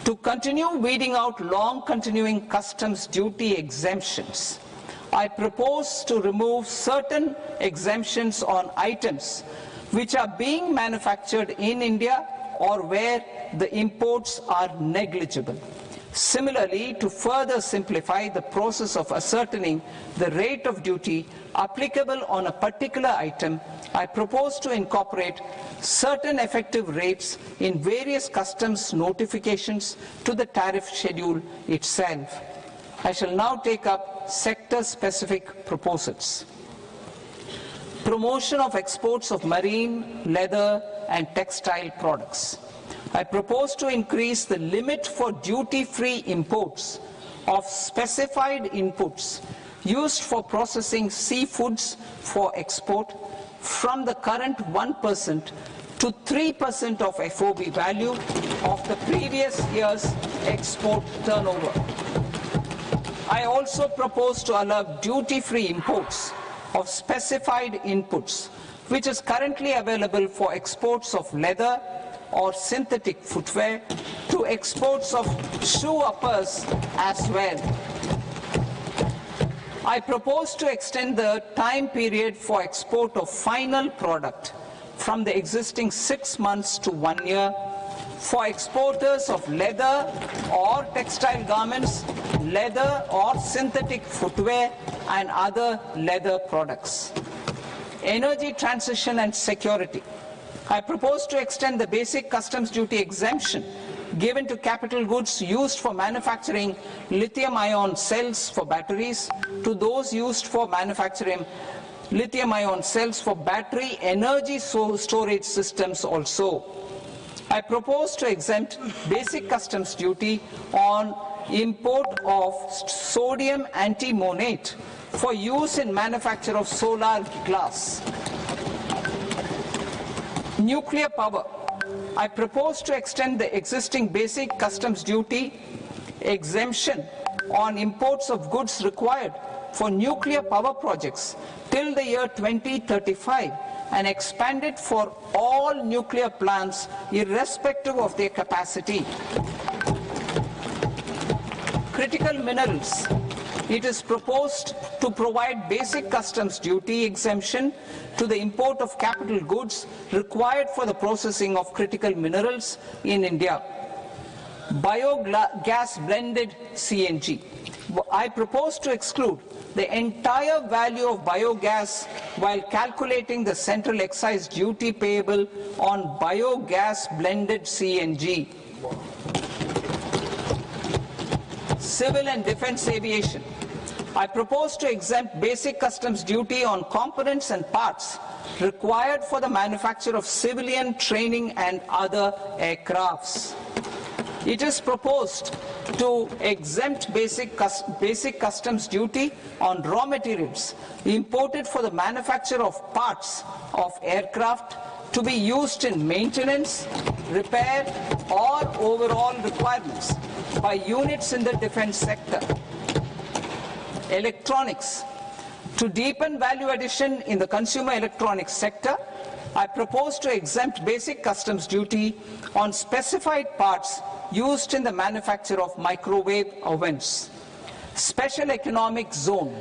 To continue weeding out long continuing customs duty exemptions, I propose to remove certain exemptions on items which are being manufactured in India or where the imports are negligible. Similarly, to further simplify the process of ascertaining the rate of duty applicable on a particular item, I propose to incorporate certain effective rates in various customs notifications to the tariff schedule itself. I shall now take up sector-specific proposals. Promotion of exports of marine, leather, and textile products. I propose to increase the limit for duty-free imports of specified inputs used for processing seafoods for export from the current 1% to 3% of FOB value of the previous year's export turnover. I also propose to allow duty-free imports of specified inputs, which is currently available for exports of leather or synthetic footwear, to exports of shoe uppers as well. I propose to extend the time period for export of final product from the existing 6 months to 1 year for exporters of leather or textile garments, leather or synthetic footwear, and other leather products. Energy transition and security. I propose to extend the basic customs duty exemption given to capital goods used for manufacturing lithium-ion cells for batteries to those used for manufacturing lithium-ion cells for battery energy storage systems also. I propose to exempt basic customs duty on import of sodium antimonate for use in manufacture of solar glass. Nuclear power. I propose to extend the existing basic customs duty exemption on imports of goods required for nuclear power projects till the year 2035 and expand it for all nuclear plants irrespective of their capacity. Critical minerals. It is proposed to provide basic customs duty exemption to the import of capital goods required for the processing of critical minerals in India. Biogas blended CNG. I propose to exclude the entire value of biogas while calculating the central excise duty payable on biogas blended CNG. Civil and defense aviation. I propose to exempt basic customs duty on components and parts required for the manufacture of civilian training and other aircrafts. It is proposed to exempt basic customs duty on raw materials imported for the manufacture of parts of aircraft to be used in maintenance, repair, or overall requirements by units in the defense sector. Electronics. To deepen value addition in the consumer electronics sector, I propose to exempt basic customs duty on specified parts used in the manufacture of microwave ovens. Special economic zone.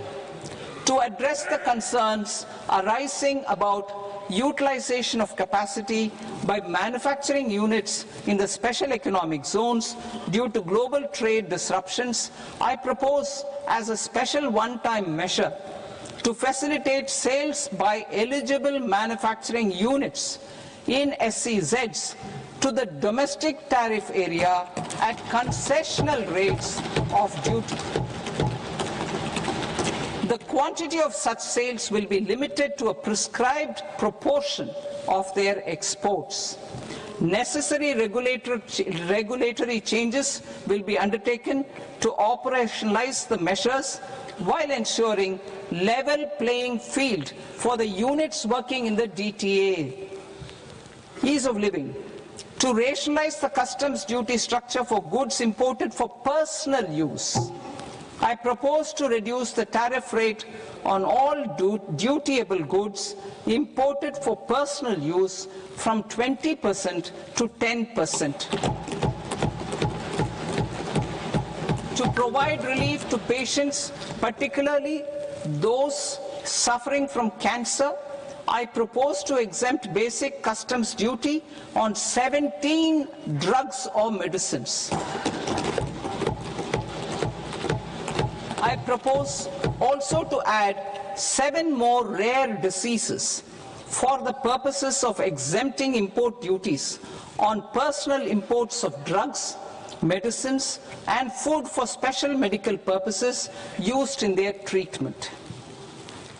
To address the concerns arising about utilization of capacity by manufacturing units in the special economic zones due to global trade disruptions, I propose as a special one-time measure to facilitate sales by eligible manufacturing units in SEZs to the domestic tariff area at concessional rates of duty. The quantity of such sales will be limited to a prescribed proportion of their exports. Necessary regulatory changes will be undertaken to operationalize the measures while ensuring level playing field for the units working in the DTA. Ease of living. To rationalize the customs duty structure for goods imported for personal use, I propose to reduce the tariff rate on all dutiable goods imported for personal use from 20% to 10%. To provide relief to patients, particularly those suffering from cancer, I propose to exempt basic customs duty on 17 drugs or medicines. I propose also to add 7 more rare diseases for the purposes of exempting import duties on personal imports of drugs, medicines, and food for special medical purposes used in their treatment.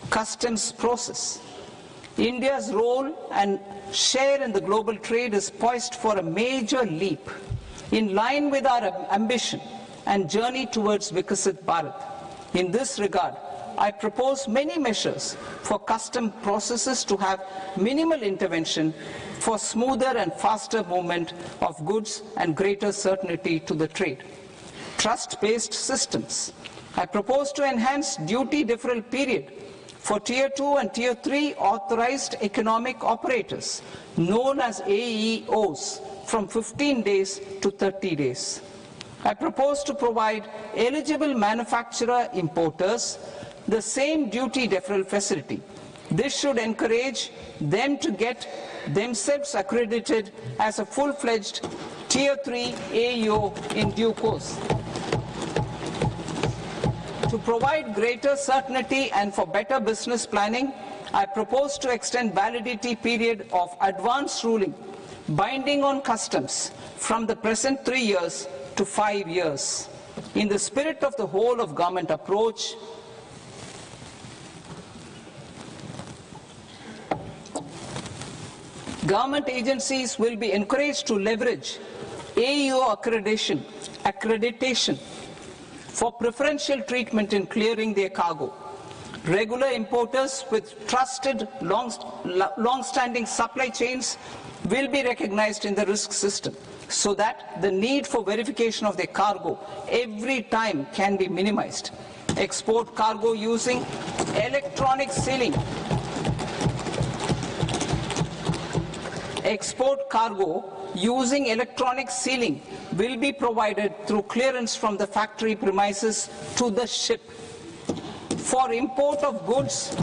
Customs process. India's role and share in the global trade is poised for a major leap in line with our ambition and journey towards Viksit Bharat. In this regard, I propose many measures for custom processes to have minimal intervention for smoother and faster movement of goods and greater certainty to the trade. Trust-based systems. I propose to enhance duty deferral period for Tier 2 and Tier 3 authorized economic operators, known as AEOs, from 15 days to 30 days. I propose to provide eligible manufacturer importers the same duty deferral facility. This should encourage them to get themselves accredited as a full-fledged Tier 3 AEO in due course. To provide greater certainty and for better business planning, I propose to extend validity period of advance ruling binding on customs from the present 3 years to 5 years. In the spirit of the whole of government approach, government agencies will be encouraged to leverage AEO accreditation for preferential treatment in clearing their cargo. Regular importers with trusted long-standing supply chains will be recognized in the risk system so that the need for verification of their cargo every time can be minimized. Export cargo using electronic sealing. Export cargo using electronic sealing will be provided through clearance from the factory premises to the ship. For import of goods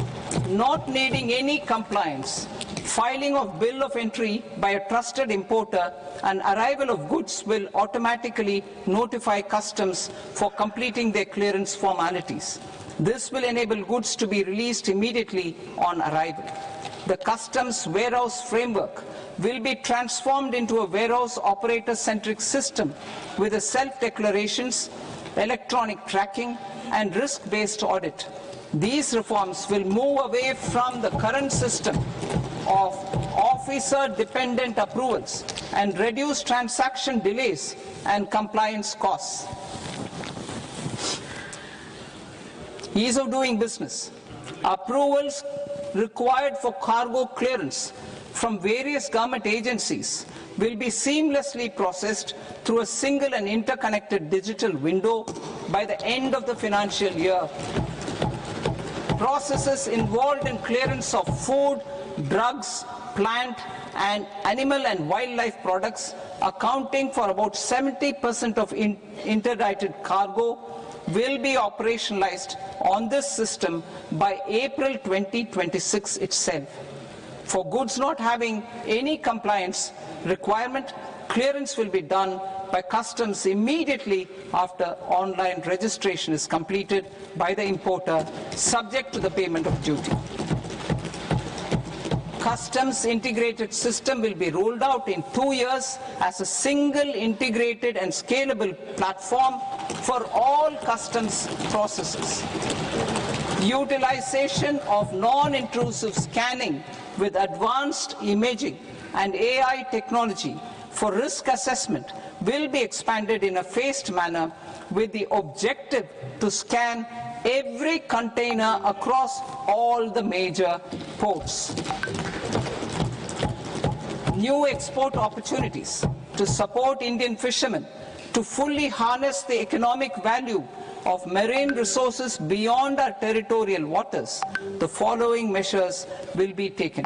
not needing any compliance, filing of bill of entry by a trusted importer and arrival of goods will automatically notify customs for completing their clearance formalities. This will enable goods to be released immediately on arrival. The customs warehouse framework will be transformed into a warehouse operator-centric system with a self-declarations, electronic tracking, and risk-based audit. These reforms will move away from the current system of officer-dependent approvals and reduce transaction delays and compliance costs. Ease of doing business. Approvals required for cargo clearance from various government agencies will be seamlessly processed through a single and interconnected digital window by the end of the financial year. Processes involved in clearance of food, drugs, plant, and animal and wildlife products, accounting for about 70% of interdicted cargo, will be operationalized on this system by April 2026 itself. For goods not having any compliance requirement, clearance will be done by customs immediately after online registration is completed by the importer, subject to the payment of duty. Customs integrated system will be rolled out in 2 years as a single integrated and scalable platform for all customs processes. Utilization of non-intrusive scanning with advanced imaging and AI technology for risk assessment will be expanded in a phased manner with the objective to scan every container across all the major ports. New export opportunities to support Indian fishermen to fully harness the economic value of marine resources beyond our territorial waters. The following measures will be taken.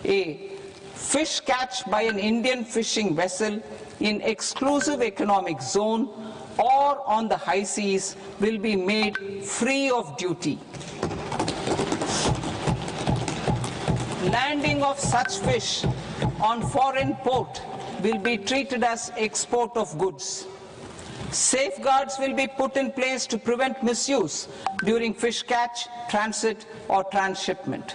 A. Fish catch by an Indian fishing vessel in exclusive economic zone or on the high seas will be made free of duty. Landing of such fish on foreign port will be treated as export of goods. Safeguards will be put in place to prevent misuse during fish catch, transit, or transshipment.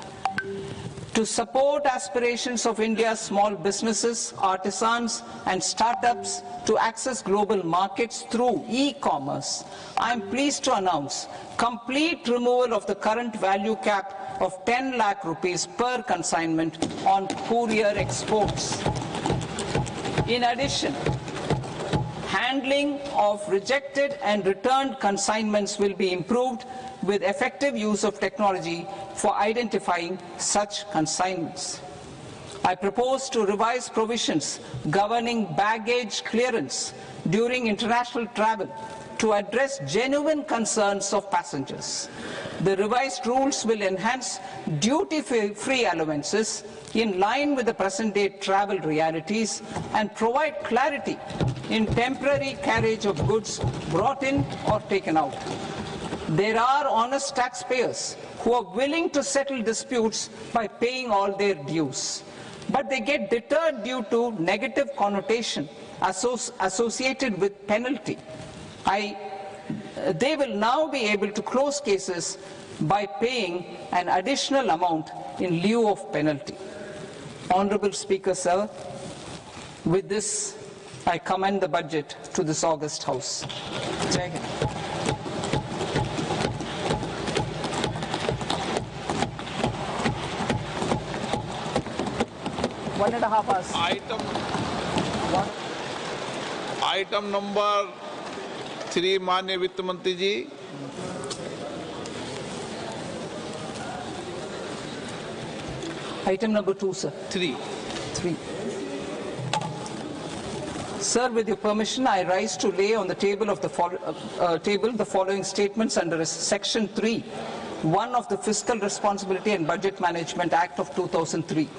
To support aspirations of India's small businesses, artisans, and startups to access global markets through e-commerce, I am pleased to announce complete removal of the current value cap of 10 lakh rupees per consignment on courier exports. In addition, handling of rejected and returned consignments will be improved with effective use of technology for identifying such consignments. I propose to revise provisions governing baggage clearance during international travel to address genuine concerns of passengers. The revised rules will enhance duty-free allowances in line with the present-day travel realities and provide clarity in temporary carriage of goods brought in or taken out. There are honest taxpayers who are willing to settle disputes by paying all their dues, but they get deterred due to negative connotation associated with penalty. They will now be able to close cases by paying an additional amount in lieu of penalty. Honorable Speaker, sir, with this I commend the budget to this august House. Jai Hind. One and a half hours. Item number 3, माननीय वित्त मंत्री जी. Item number 2, sir. 3. Sir, with your permission, I rise to lay on the table of the following statements under Section 3, 1 of the Fiscal Responsibility and Budget Management Act of 2003.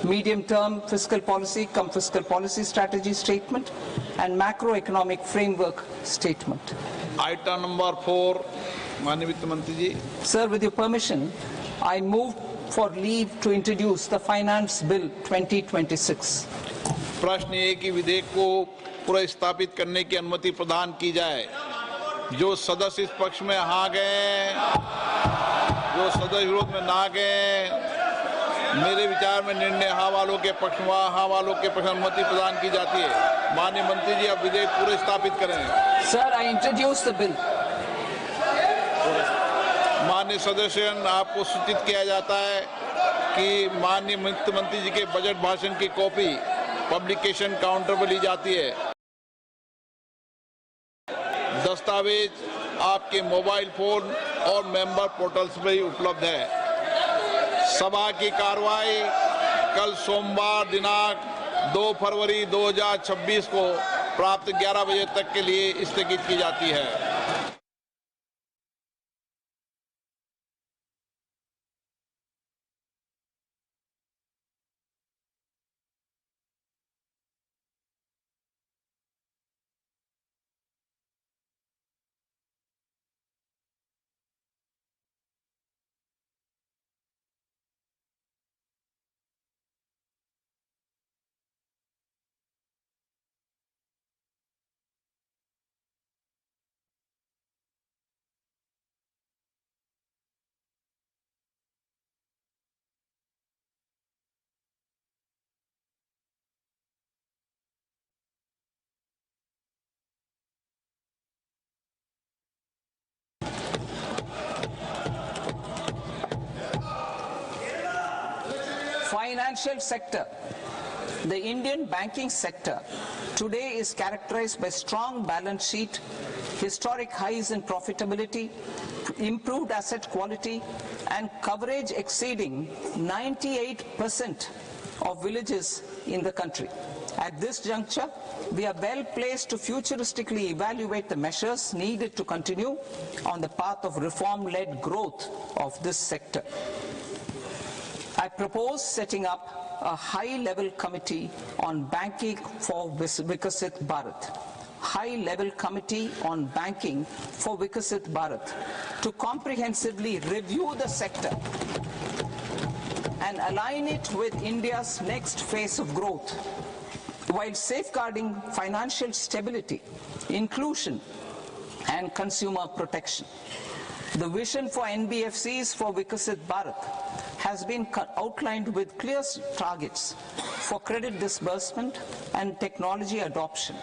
Medium-term fiscal policy cum fiscal policy strategy statement and macroeconomic framework statement. Item number 4, माननीय वित्त मंत्री जी. Sir, with your permission, I move for leave to introduce the Finance Bill 2026. प्रश्न ये कि विधेयक को पुनर्स्थापित करने की अनुमति प्रदान की जाए। जो सदस्य इस पक्ष में हाँ गए, जो सदस्य विरोध में ना गए, मेरे विचार में निर्णय हाँ वालों के पक्ष में हाँ वालों के पक्ष में अनुमति प्रदान की जाती है। माननीय मंत्री जी, अब विधेयक पूरे स्थापित करें। Sir, I introduce the bill. माननीय सदस्यगण, आपको सूचित किया जाता है कि माननीय मंत्री जी के बजट भाषण की कॉपी पब्लिकेशन काउंटर पर ली जाती है। दस्तावेज आपके मोबाइल फोन और मेंबर पोर्टल्स पर ही उपलब्ध है। सभा की कार्रवाई कल सोमवार दिनांक 2 फरवरी 2026 को प्राप्त 11 बजे तक के लिए स्थगित की जाती है। Financial sector. The Indian banking sector today is characterized by strong balance sheet, historic highs in profitability, improved asset quality, and coverage exceeding 98% of villages in the country. At this juncture, we are well placed to futuristically evaluate the measures needed to continue on the path of reform-led growth of this sector. I propose setting up a high-level committee on banking for Vikasit Bharat. High-level committee on banking for Vikasit Bharat to comprehensively review the sector and align it with India's next phase of growth while safeguarding financial stability, inclusion, and consumer protection. The vision for NBFCs for Vikasit Bharat has been outlined with clear targets for credit disbursement and technology adoption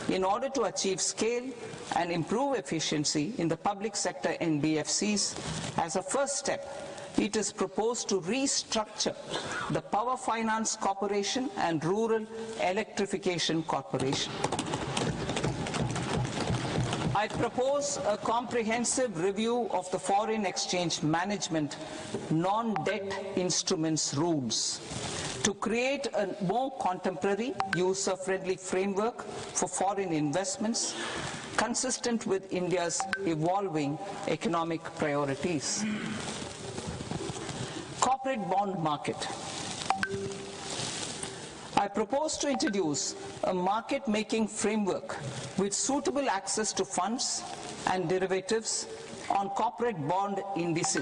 in order to achieve scale and improve efficiency in the public sector NBFCs. As a first step, it is proposed to restructure the Power Finance Corporation and Rural Electrification Corporation. I propose a comprehensive review of the foreign exchange management non-debt instruments rules to create a more contemporary, user-friendly framework for foreign investments consistent with India's evolving economic priorities. Corporate bond market. I propose to introduce a market-making framework with suitable access to funds and derivatives on corporate bond indices